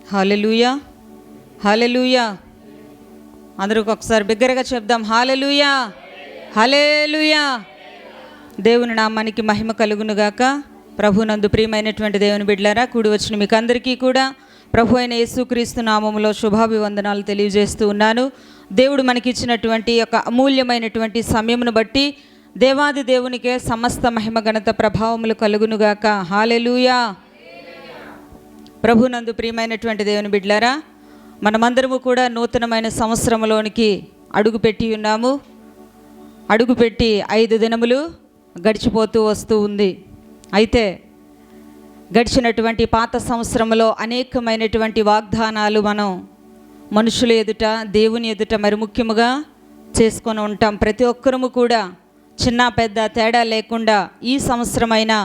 హల్లెలూయా, హల్లెలూయా. అందరికి ఒకసారి బిగ్గరగా చెప్దాం, హల్లెలూయా, హల్లెలూయా. దేవుని నామానికి మహిమ కలుగునుగాక. ప్రభునందు ప్రియమైనటువంటి దేవుని బిడ్డలారా, కూడి వచ్చిన మీకు అందరికీ కూడా ప్రభు అయిన యేసుక్రీస్తు నామములో శుభాభివందనాలు తెలియజేస్తూ ఉన్నాను. దేవుడు మనకిచ్చినటువంటి ఒక అమూల్యమైనటువంటి సమయమును బట్టి దేవాది దేవునికే సమస్త మహిమ ఘనత ప్రభావములు కలుగునుగాక. హల్లెలూయా. ప్రభునందు ప్రియమైనటువంటి దేవుని బిడ్డలారా, మనమందరము కూడా నూతనమైన సంవత్సరంలోనికి అడుగుపెట్టి ఉన్నాము. అడుగుపెట్టి 5 దినములు గడిచిపోతూ వస్తూ ఉంది. అయితే గడిచినటువంటి పాత సంవత్సరంలో అనేకమైనటువంటి వాగ్దానాలు మనం మనుషుల ఎదుట, దేవుని ఎదుట మరి ముఖ్యముగా చేసుకొని ఉంటాం. ప్రతి ఒక్కరము కూడా చిన్న పెద్ద తేడా లేకుండా ఈ సంవత్సరమైనా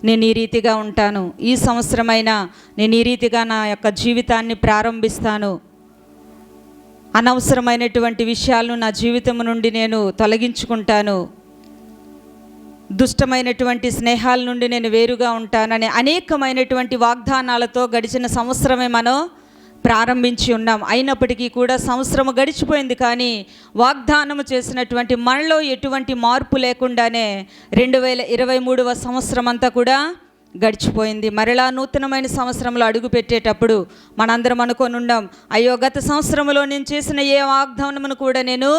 నేను ఈ రీతిగా ఉంటాను, ఈ సంవత్సరమైనా నేను ఈ రీతిగా నా యొక్క జీవితాన్ని ప్రారంభిస్తాను, అనవసరమైనటువంటి విషయాలను నా జీవితం నుండి నేను తొలగించుకుంటాను, దుష్టమైనటువంటి స్నేహాల నుండి నేను వేరుగా ఉంటానని అనేకమైనటువంటి వాగ్దానాలతో గడిచిన సంవత్సరమే మనం ప్రారంభించి ఉన్నాం. అయినప్పటికీ కూడా సంవత్సరం గడిచిపోయింది, కానీ వాగ్దానము చేసినటువంటి మనలో ఎటువంటి మార్పు లేకుండానే 2023వ సంవత్సరం అంతా కూడా గడిచిపోయింది. మరలా నూతనమైన సంవత్సరంలో అడుగు పెట్టేటప్పుడు మనందరం అనుకొని ఉండాం, అయ్యో గత సంవత్సరంలో నేను చేసిన ఏ వాగ్దానమును కూడా నేను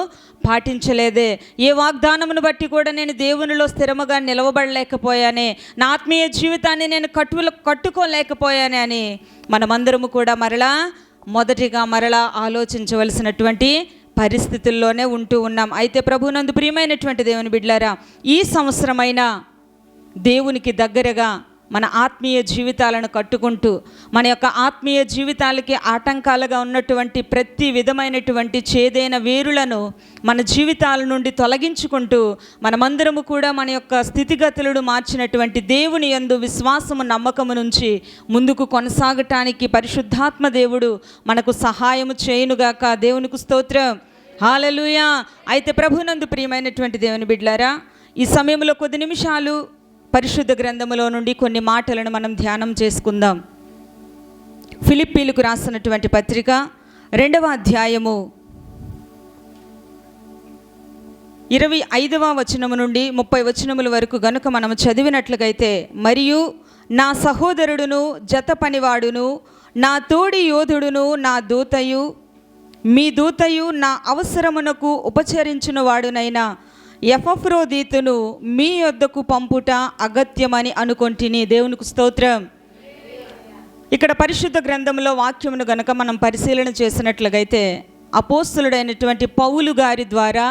పాటించలేదే, ఏ వాగ్దానమును బట్టి కూడా నేను దేవునిలో స్థిరముగా నిలవబడలేకపోయానే, నా ఆత్మీయ జీవితాన్ని నేను కట్టుకోలేకపోయానే అని మనమందరము కూడా మరలా ఆలోచించవలసినటువంటి పరిస్థితుల్లోనే ఉంటూ ఉన్నాం. అయితే ప్రభునందు ప్రియమైనటువంటి దేవుని బిడ్డలారా, ఈ సంవత్సరమైనా దేవునికి దగ్గరగా మన ఆత్మీయ జీవితాలను కట్టుకుంటూ, మన యొక్క ఆత్మీయ జీవితాలకి ఆటంకాలుగా ఉన్నటువంటి ప్రతి విధమైనటువంటి చేదైన వేరులను మన జీవితాల నుండి తొలగించుకుంటూ, మనమందరము కూడా మన యొక్క స్థితిగతులను మార్చినటువంటి దేవుని యందు విశ్వాసము, నమ్మకము నుంచి ముందుకు కొనసాగటానికి పరిశుద్ధాత్మ దేవుడు మనకు సహాయము చేయునుగాక. దేవునికి స్తోత్రం, హల్లెలూయా. అయితే ప్రభునందు ప్రియమైనటువంటి దేవుని బిడ్డలారా, ఈ సమయంలో కొద్ది నిమిషాలు పరిశుద్ధ గ్రంథములో నుండి కొన్ని మాటలను మనం ధ్యానం చేసుకుందాం. ఫిలిప్పీలకు రాసినటువంటి పత్రిక 2వ అధ్యాయము 25వ వచనము నుండి 30 వచనముల వరకు గనుక మనం చదివినట్లుగైతే, మరియు నా సహోదరుడును జత పనివాడును నా తోడి యోధుడును నా దూతయు మీ దూతయు నా అవసరమునకు ఉపచరించిన వాడునైనా ఎపఫ్రోదీతును మీ యొద్దకు పంపుట అగత్యమని అనుకొంటిని. దేవునికి స్తోత్రం. ఇక్కడ పరిశుద్ధ గ్రంథంలో వాక్యమును గనక మనం పరిశీలన చేసినట్లుగైతే, అపోస్తలుడైనటువంటి పౌలు గారి ద్వారా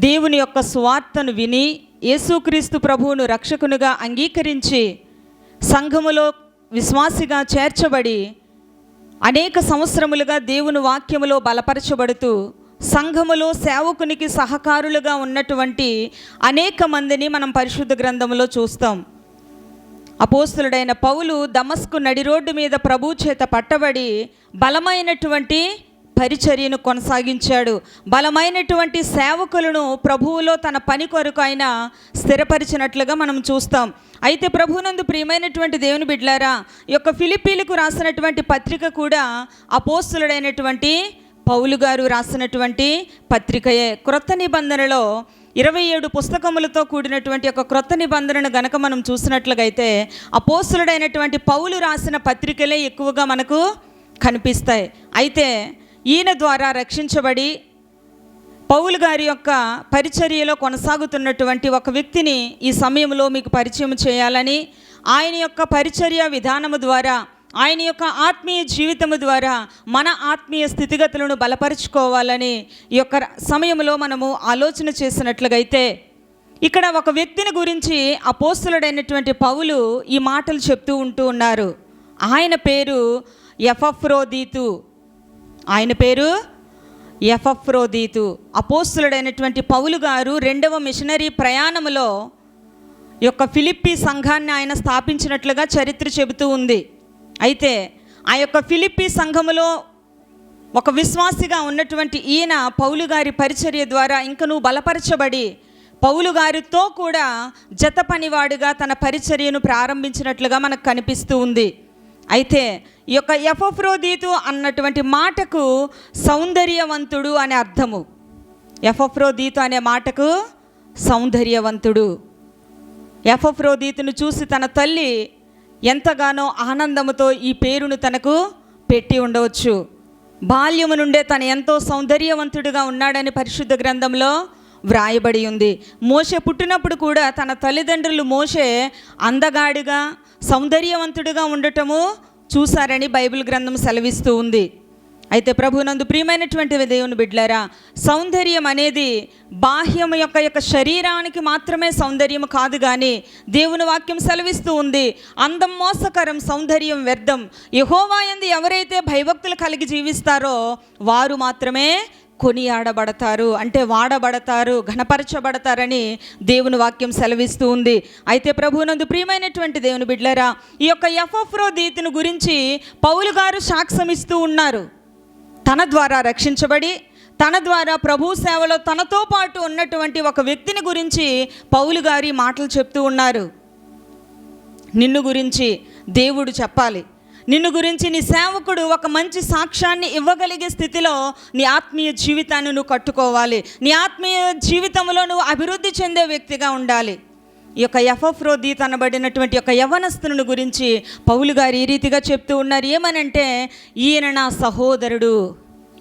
దేవుని యొక్క సువార్తను విని యేసుక్రీస్తు ప్రభువును రక్షకునిగా అంగీకరించి సంఘములో విశ్వాసిగా చేర్చబడి అనేక సంవత్సరములుగా దేవుని వాక్యములో బలపరచబడుతూ సంఘములో సేవకునికి సహకారులుగా ఉన్నటువంటి అనేక మందిని మనం పరిశుద్ధ గ్రంథంలో చూస్తాం. అపోస్తలుడైన పౌలు దమస్కు నడి రోడ్డు మీద ప్రభు చేత పట్టబడి బలమైనటువంటి పరిచర్యను కొనసాగించాడు. బలమైనటువంటి సేవకులను ప్రభువులో తన పని కొరకు ఆయన స్థిరపరిచినట్లుగా మనం చూస్తాం. అయితే ప్రభునందు ప్రియమైనటువంటి దేవుని బిడ్డలారా, ఈ యొక్క ఫిలిప్పీలకు రాసినటువంటి పత్రిక కూడా అపోస్తలుడైనటువంటి పౌలు గారు రాసినటువంటి పత్రికయే. క్రొత్త నిబంధనలో 27 పుస్తకములతో కూడినటువంటి ఒక క్రొత్త నిబంధనను గనక మనం చూసినట్లుగైతే అపోస్తలుడైనటువంటి పౌలు రాసిన పత్రికలే ఎక్కువగా మనకు కనిపిస్తాయి. అయితే ఈయన ద్వారా రక్షించబడి పౌలు గారి యొక్క పరిచర్యలో కొనసాగుతున్నటువంటి ఒక వ్యక్తిని ఈ సమయంలో మీకు పరిచయం చేయాలని, ఆయన యొక్క పరిచర్య విధానము ద్వారా, ఆయన యొక్క ఆత్మీయ జీవితము ద్వారా మన ఆత్మీయ స్థితిగతులను బలపరుచుకోవాలని ఈ యొక్క సమయంలో మనము ఆలోచన చేసినట్లుగైతే, ఇక్కడ ఒక వ్యక్తిని గురించి అపోస్తలుడైనటువంటి పౌలు ఈ మాటలు చెప్తూ ఉంటూ ఉన్నారు. ఆయన పేరు ఎపఫ్రోదీతు. ఆయన పేరు ఎపఫ్రోదీతు. అపోస్తలుడైనటువంటి పౌలు గారు 2వ మిషనరీ ప్రయాణములో ఈ యొక్క ఫిలిప్పీ సంఘాన్ని ఆయన స్థాపించినట్లుగా చరిత్ర చెబుతూ ఉంది. అయితే ఆ యొక్క ఫిలిప్పీ సంఘములో ఒక విశ్వాసిగా ఉన్నటువంటి ఈయన పౌలు గారి పరిచర్య ద్వారా ఇంకనూ బలపరచబడి పౌలు గారితో కూడా జత పనివాడుగా తన పరిచర్యను ప్రారంభించినట్లుగా మనకు కనిపిస్తూ ఉంది. అయితే ఈ యొక్క ఎపఫ్రోదీతు అన్నటువంటి మాటకు సౌందర్యవంతుడు అనే అర్థము. ఎపఫ్రోదీతు అనే మాటకు సౌందర్యవంతుడు. ఎపఫ్రోదీతును చూసి తన తల్లి ఎంతగానో ఆనందముతో ఈ పేరును తనకు పెట్టి ఉండవచ్చు. బాల్యము నుండే తను ఎంతో సౌందర్యవంతుడిగా ఉన్నాడని పరిశుద్ధ గ్రంథంలో వ్రాయబడి ఉంది. మోషే పుట్టినప్పుడు కూడా తన తల్లిదండ్రులు మోషే అందగాడిగా సౌందర్యవంతుడిగా ఉండటము చూశారని బైబిల్ గ్రంథం సెలవిస్తూ ఉంది. అయితే ప్రభునందు ప్రియమైనటువంటి దేవుని బిడ్డలారా, సౌందర్యం అనేది బాహ్యం యొక్క శరీరానికి మాత్రమే సౌందర్యం కాదు, కానీ దేవుని వాక్యం సెలవిస్తూ ఉంది, అందం మోసకరం, సౌందర్యం వ్యర్థం. యెహోవా యందు ఎవరైతే భయభక్తులు కలిగి జీవిస్తారో వారు మాత్రమే కొనియాడబడతారు, అంటే వాడబడతారు, ఘనపరచబడతారని దేవుని వాక్యం సెలవిస్తూ ఉంది. అయితే ప్రభువునందు ప్రియమైనటువంటి దేవుని బిడ్డలారా, ఈ యొక్క ఎపఫ్రోదీతును గురించి పౌలు గారు సాక్ష్యం ఇస్తూ ఉన్నారు. తన ద్వారా రక్షించబడి తన ద్వారా ప్రభు సేవలో తనతో పాటు ఉన్నటువంటి ఒక వ్యక్తిని గురించి పౌలు గారి మాటలు చెప్తూ ఉన్నారు. నిన్ను గురించి దేవుడు చెప్పాలి, నిన్ను గురించి నీ సేవకుడు ఒక మంచి సాక్ష్యాన్ని ఇవ్వగలిగే స్థితిలో నీ ఆత్మీయ జీవితాన్ని నువ్వు కట్టుకోవాలి. నీ ఆత్మీయ జీవితంలో నువ్వు అభివృద్ధి చెందే వ్యక్తిగా ఉండాలి. ఈ యొక్క ఎపఫ్రోదీతు అనబడినటువంటి యొక్క యవనస్తుని గురించి పౌలు గారు ఈ రీతిగా చెప్తూ ఉన్నారు. ఏమనంటే, ఈయన నా సహోదరుడు.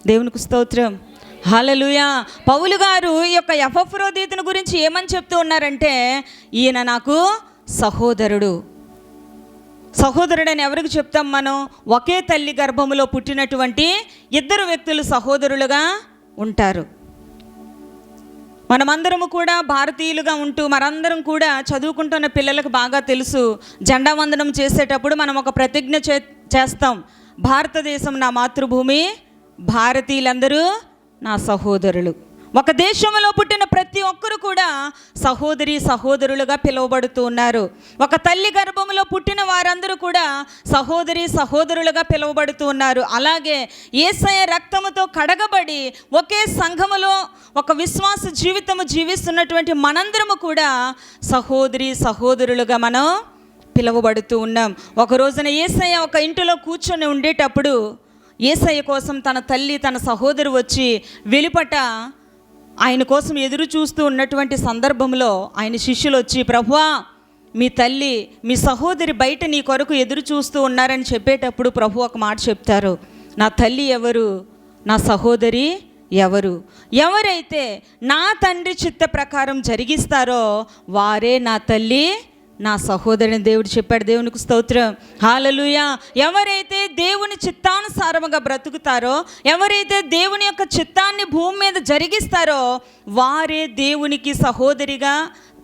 దేవునికి స్తోత్రం, హల్లెలూయా. పౌలు గారు ఈ యొక్క ఎపఫ్రోదీతుని గురించి ఏమని చెప్తూ ఉన్నారంటే, ఈయన నాకు సహోదరుడు. సహోదరుడని ఎవరికి చెప్తాం మనం? ఒకే తల్లి గర్భములో పుట్టినటువంటి ఇద్దరు వ్యక్తులు సహోదరులుగా ఉంటారు. మనమందరము కూడా భారతీయులుగా ఉంటూ మనందరం కూడా చదువుకుంటున్న పిల్లలకు బాగా తెలుసు, జెండా వందనం చేసేటప్పుడు మనం ఒక ప్రతిజ్ఞ చేస్తాం, భారతదేశం నా మాతృభూమి, భారతీయులందరూ నా సహోదరులు. ఒక దేశంలో పుట్టిన ప్రతి ఒక్కరు కూడా సహోదరి సహోదరులుగా పిలువబడుతూ ఉన్నారు. ఒక తల్లి గర్భంలో పుట్టిన వారందరూ కూడా సహోదరి సహోదరులుగా పిలువబడుతూ ఉన్నారు. అలాగే యేసయ్య రక్తముతో కడగబడి ఒకే సంఘములో ఒక విశ్వాస జీవితము జీవిస్తున్నటువంటి మనందరము కూడా సహోదరి సహోదరులుగా మనం పిలువబడుతూ ఉన్నాం. ఒక రోజున యేసయ్య ఒక ఇంటిలో కూర్చొని ఉండేటప్పుడు యేసయ్య కోసం తన తల్లి తన సహోదరు వచ్చి వెలుపట ఆయన కోసం ఎదురు చూస్తూ ఉన్నటువంటి సందర్భంలో ఆయన శిష్యులు వచ్చి, ప్రభువా, మీ తల్లి మీ సహోదరి బయట నీ కొరకు ఎదురు చూస్తూ ఉన్నారని చెప్పేటప్పుడు ప్రభు ఒక మాట చెప్తారు, నా తల్లి ఎవరు, నా సహోదరి ఎవరు? ఎవరైతే నా తండ్రి చిత్త ప్రకారం జరిగిస్తారో వారే నా తల్లి నా సహోదరిని దేవుడు చెప్పాడు. దేవునికి స్తోత్రం, హల్లెలూయా. ఎవరైతే దేవుని చిత్తానుసారముగా బ్రతుకుతారో, ఎవరైతే దేవుని యొక్క చిత్తాన్ని భూమి మీద జరిగిస్తారో వారే దేవునికి సహోదరిగా,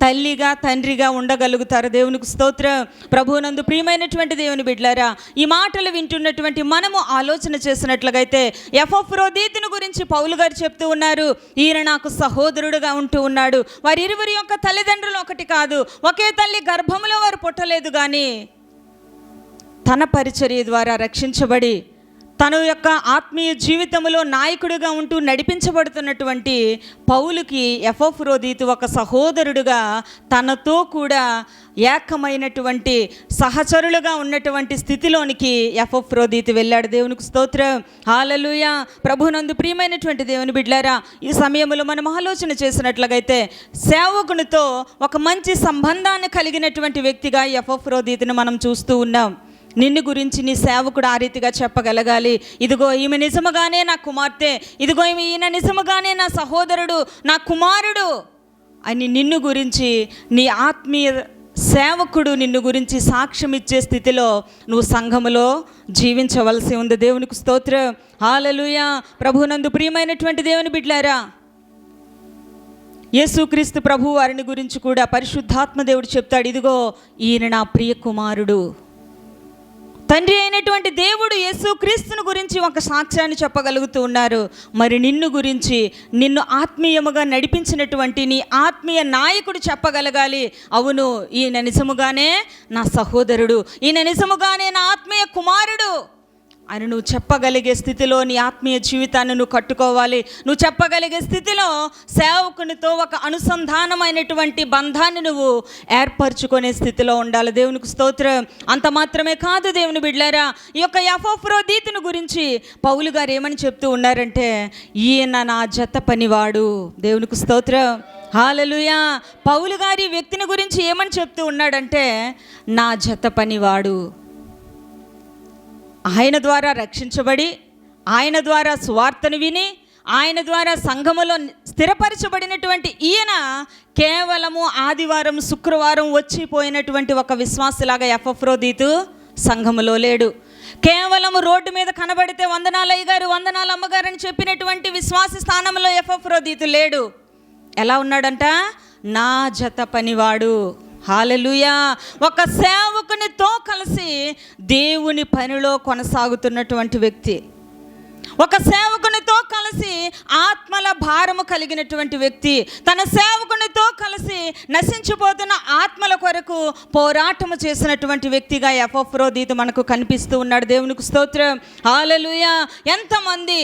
తల్లిగా, తండ్రిగా ఉండగలుగుతారు. దేవునికి స్తోత్రం. ప్రభువునందు ప్రియమైనటువంటి దేవుని బిడ్డలారా, ఈ మాటలు వింటున్నటువంటి మనము ఆలోచన చేసినట్లుగైతే ఎపఫ్రోదీతుని గురించి పౌలు గారు చెప్తూ ఉన్నారు, ఈయన నాకు సహోదరుడుగా ఉంటూ ఉన్నాడు. వారిరువురి యొక్క తల్లిదండ్రులు ఒకటి కాదు, ఒకే తల్లి గర్భంలో వారు పుట్టలేదు, కానీ తన పరిచర్య ద్వారా రక్షించబడి తన యొక్క ఆత్మీయ జీవితంలో నాయకుడిగా ఉంటూ నడిపించబడుతున్నటువంటి పౌలుకి ఎపఫ్రోదీతు ఒక సహోదరుడుగా తనతో కూడా ఏకమైనటువంటి సహచరులుగా ఉన్నటువంటి స్థితిలోనికి ఎపఫ్రోదీతు వెళ్ళాడు. దేవునికి స్తోత్రం, హల్లెలూయా. ప్రభువునందు ప్రియమైనటువంటి దేవుని బిడ్డలారా, ఈ సమయంలో మనం ఆలోచన చేసినట్లయితే సేవకునితో ఒక మంచి సంబంధాన్ని కలిగినటువంటి వ్యక్తిగా ఎపఫ్రోదీతును మనం చూస్తూ ఉన్నాం. నిన్ను గురించి నీ సేవకుడు ఆ రీతిగా చెప్పగలగాలి, ఇదిగో ఈమె నిజముగానే నా కుమార్తె, ఇదిగో ఈయన నిజముగానే నా సహోదరుడు, నా కుమారుడు అని నిన్ను గురించి నీ ఆత్మీయ సేవకుడు నిన్ను గురించి సాక్ష్యం ఇచ్చే స్థితిలో నువ్వు సంఘములో జీవించవలసి ఉంది. దేవునికి స్తోత్రం, హల్లెలూయా. ప్రభువునందు ప్రియమైనటువంటి దేవుని బిడ్డలారా, యేసుక్రీస్తు ప్రభు వారిని గురించి కూడా పరిశుద్ధాత్మ దేవుడు చెప్తాడు, ఇదిగో ఈయన నా ప్రియ కుమారుడు. తండ్రి అయినటువంటి దేవుడు యేసుక్రీస్తుని గురించి ఒక సాక్ష్యాన్ని చెప్పగలుగుతూ ఉన్నారు. మరి నిన్ను గురించి, నిన్ను ఆత్మీయముగా నడిపించినటువంటి నీ ఆత్మీయ నాయకుడు చెప్పగలగాలి, అవును ఈయన నిజముగానే నా సహోదరుడు, ఈయన నిజముగానే నా ఆత్మీయ కుమారుడు అని నువ్వు చెప్పగలిగే స్థితిలో నీ ఆత్మీయ జీవితాన్ని నువ్వు కట్టుకోవాలి. నువ్వు చెప్పగలిగే స్థితిలో సేవకునితో ఒక అనుసంధానమైనటువంటి బంధాన్ని నువ్వు ఏర్పరచుకునే స్థితిలో ఉండాలి. దేవునికి స్తోత్రం. అంత మాత్రమే కాదు దేవుని బిడ్డలారా, ఈ యొక్క ఎపఫ్రోదీతుని గురించి పౌలు గారు ఏమని చెప్తూ ఉన్నారంటే, ఈయన నా జత పనివాడు. దేవునికి స్తోత్రం. హల్లెలూయా. పౌలు గారి వ్యక్తిని గురించి ఏమని చెప్తూ ఉన్నాడంటే, నా జత పనివాడు. ఆయన ద్వారా రక్షించబడి, ఆయన ద్వారా సువార్తను విని, ఆయన ద్వారా సంఘములో స్థిరపరచబడినటువంటి ఈయన కేవలము ఆదివారం శుక్రవారం వచ్చిపోయినటువంటి ఒక విశ్వాసలాగా ఎపఫ్రోదీతు సంఘములో లేడు. కేవలము రోడ్డు మీద కనబడితే వందనాలు అయ్యగారు, వందనాలు అమ్మగారు అని చెప్పినటువంటి విశ్వాస స్థానంలో ఎపఫ్రోదీతు లేడు. ఎలా ఉన్నాడంట? నా జత పనివాడు. హల్లెలూయా. ఒక సేవకునితో కలిసి దేవుని పనిలో కొనసాగుతున్నటువంటి వ్యక్తి, ఒక సేవకునితో కలిసి ఆత్మల భారము కలిగినటువంటి వ్యక్తి, తన సేవకునితో కలిసి నశించిపోతున్న ఆత్మల కొరకు పోరాటము చేసినటువంటి వ్యక్తిగా ఎపఫ్రోదీతు మనకు కనిపిస్తూ ఉన్నాడు. దేవునికి స్తోత్రం. హల్లెలూయా. ఎంతమంది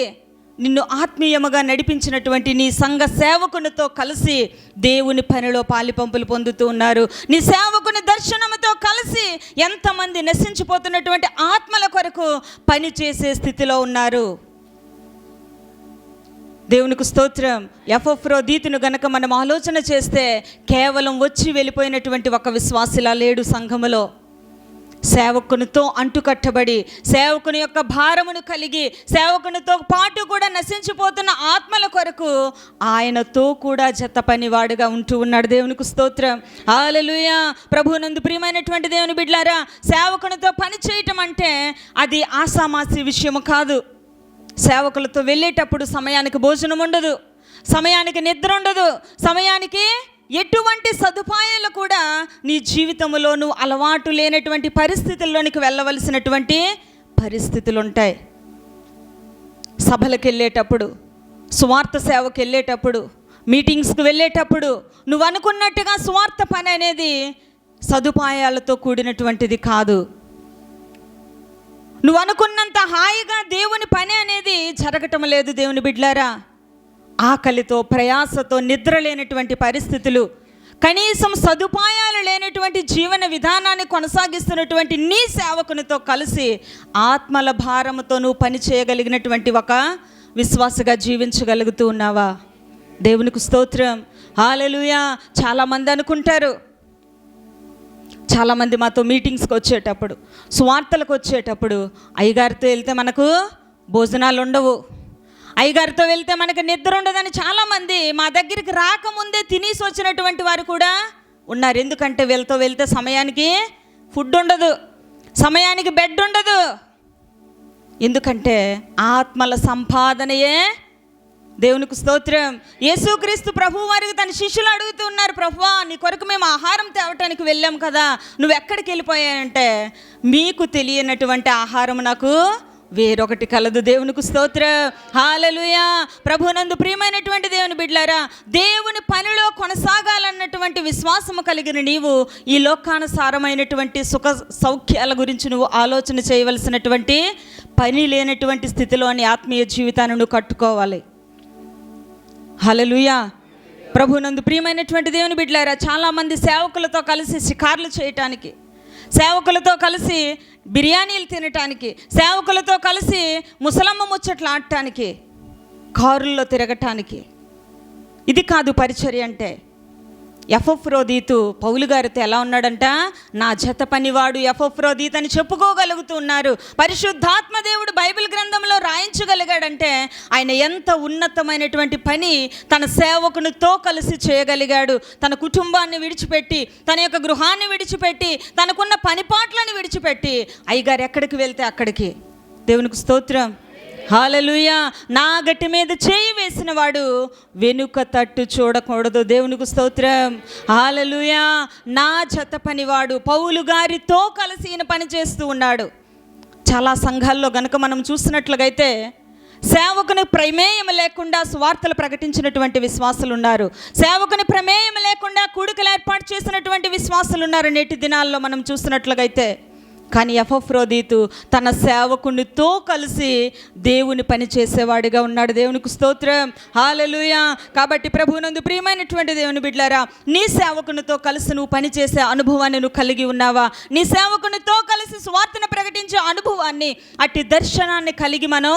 నిన్ను ఆత్మీయముగా నడిపించినటువంటి నీ సంఘ సేవకునితో కలిసి దేవుని పనిలో పాలిపంపులు పొందుతూ ఉన్నారు. నీ సేవకుని దర్శనముతో కలిసి ఎంతమంది నశించిపోతున్నటువంటి ఆత్మల కొరకు పని చేసే స్థితిలో ఉన్నారు. దేవునికి స్తోత్రం. ఎపఫ్రోదీతును గనక మనం ఆలోచన చేస్తే కేవలం వచ్చి వెళ్ళిపోయినటువంటి ఒక విశ్వాసిలా లేడు. సంఘములో సేవకునితో అంటుకట్టబడి, సేవకుని యొక్క భారమును కలిగి, సేవకునితో పాటు కూడా నశించిపోతున్న ఆత్మల కొరకు ఆయనతో కూడా జత పనివాడుగా ఉంటూ ఉన్నాడు. దేవునికి స్తోత్రం. హల్లెలూయా. ప్రభువునందు ప్రియమైనటువంటి దేవుని బిడ్డలారా, సేవకునితో పని చేయటం అంటే అది ఆసామాసి విషయము కాదు. సేవకులతో వెళ్ళేటప్పుడు సమయానికి భోజనం ఉండదు, సమయానికి నిద్ర ఉండదు, సమయానికి ఎటువంటి సదుపాయాలు కూడా నీ జీవితంలో నువ్వు అలవాటు లేనటువంటి పరిస్థితుల్లోనికి వెళ్ళవలసినటువంటి పరిస్థితులు ఉంటాయి. సభలకు వెళ్ళేటప్పుడు, సువార్త సేవకు వెళ్ళేటప్పుడు, మీటింగ్స్కి వెళ్ళేటప్పుడు నువ్వు అనుకున్నట్టుగా సువార్త పని అనేది సదుపాయాలతో కూడినటువంటిది కాదు. నువ్వు అనుకున్నంత హాయిగా దేవుని పని అనేది జరగటం లేదు. దేవుని బిడ్డలారా, ఆకలితో, ప్రయాసతో, నిద్ర లేనటువంటి పరిస్థితులు, కనీసం సదుపాయాలు లేనటువంటి జీవన విధానాన్ని కొనసాగిస్తున్నటువంటి నీ సేవకునితో కలిసి ఆత్మల భారముతో నువ్వు పని చేయగలిగినటువంటి ఒక విశ్వాసగా జీవించగలుగుతూ ఉన్నావా? దేవునికి స్తోత్రం. హల్లెలూయా. చాలామంది అనుకుంటారు, చాలామంది మాతో మీటింగ్స్కి వచ్చేటప్పుడు, సువార్తలకు వచ్చేటప్పుడు, అయ్యగారితో వెళ్తే మనకు భోజనాలు ఉండవు, అయ్యగారితో వెళ్తే మనకు నిద్ర ఉండదని చాలామంది మా దగ్గరికి రాకముందే తినేసి వచ్చినటువంటి వారు కూడా ఉన్నారు. ఎందుకంటే వీళ్ళతో వెళ్తే సమయానికి ఫుడ్ ఉండదు, సమయానికి బెడ్ ఉండదు. ఎందుకంటే ఆత్మల సంపాదనయే. దేవునికి స్తోత్రం. యేసుక్రీస్తు ప్రభు వారికి తన శిష్యులు అడుగుతూ ఉన్నారు, ప్రభువా నీ కొరకు మేము ఆహారం తేవటానికి వెళ్ళాం కదా, నువ్వు ఎక్కడికి వెళ్ళిపోయాయంటే, మీకు తెలియనటువంటి ఆహారం నాకు వేరొకటి కలదు. దేవునికి స్తోత్రం. హల్లెలూయా. ప్రభునందు ప్రియమైనటువంటి దేవుని బిడ్డలారా, దేవుని పనిలో కొనసాగాలన్నటువంటి విశ్వాసము కలిగిన నీవు ఈ లోకానుసారమైనటువంటి సుఖ సౌఖ్యాల గురించి నువ్వు ఆలోచన చేయవలసినటువంటి పని లేనటువంటి స్థితిలోని ఆత్మీయ జీవితాన్ని నువ్వు కట్టుకోవాలి. హల్లెలూయా. ప్రభునందు ప్రియమైనటువంటి దేవుని బిడ్డలారా, చాలామంది సేవకులతో కలిసి షికార్లు చేయటానికి, సేవకులతో కలిసి బిర్యానీలు తినటానికి, సేవకులతో కలిసి ముసలమ్మ ముచ్చట్లు ఆడటానికి, కారుల్లో తిరగటానికి, ఇది కాదు పరిచర్య అంటే. ఎపఫ్రోదీతు పౌలు గారితో ఎలా ఉన్నాడంట? నా జత పనివాడు ఎపఫ్రోదీతు అని చెప్పుకోగలుగుతూ ఉన్నారు. పరిశుద్ధాత్మ దేవుడు బైబిల్ గ్రంథంలో రాయించగలిగాడంటే ఆయన ఎంత ఉన్నతమైనటువంటి పని తన సేవకునితో కలిసి చేయగలిగాడు. తన కుటుంబాన్ని విడిచిపెట్టి, తన యొక్క గృహాన్ని విడిచిపెట్టి, తనకున్న పనిపాట్లను విడిచిపెట్టి అయ్యగారు ఎక్కడికి వెళ్తే అక్కడికి. దేవునికి స్తోత్రం. హల్లెలూయా. నా గట్టి మీద చేయి వేసిన వాడు వెనుక తట్టు చూడకూడదు. దేవునికి స్తోత్రం. హల్లెలూయా. నా జత పనివాడు పౌలు గారితో కలిసి ఈయన పని చేస్తూ ఉన్నాడు. చాలా సంఘాల్లో గనుక మనం చూసినట్లుగైతే సేవకుని ప్రమేయం లేకుండా సువార్తలు ప్రకటించినటువంటి విశ్వాసులు ఉన్నారు. సేవకుని ప్రమేయం లేకుండా కూడికలు ఏర్పాటు చేసినటువంటి విశ్వాసులు ఉన్నారు. నేటి దినాల్లో మనం చూసినట్లుగైతే కానీ ఎపఫ్రోదీతు తన సేవకునితో కలిసి దేవుని పని చేసేవాడిగా ఉన్నాడు. దేవునికి స్తోత్రం, హల్లెలూయా. కాబట్టి ప్రభువునందు ప్రియమైనటువంటి దేవుని బిడ్డలారా, నీ సేవకునితో కలిసి నువ్వు పని చేసే అనుభవాన్ని నువ్వు కలిగి ఉన్నావా? నీ సేవకునితో కలిసి సువార్తను ప్రకటించే అనుభవాన్ని, అట్టి దర్శనాన్ని కలిగి మనం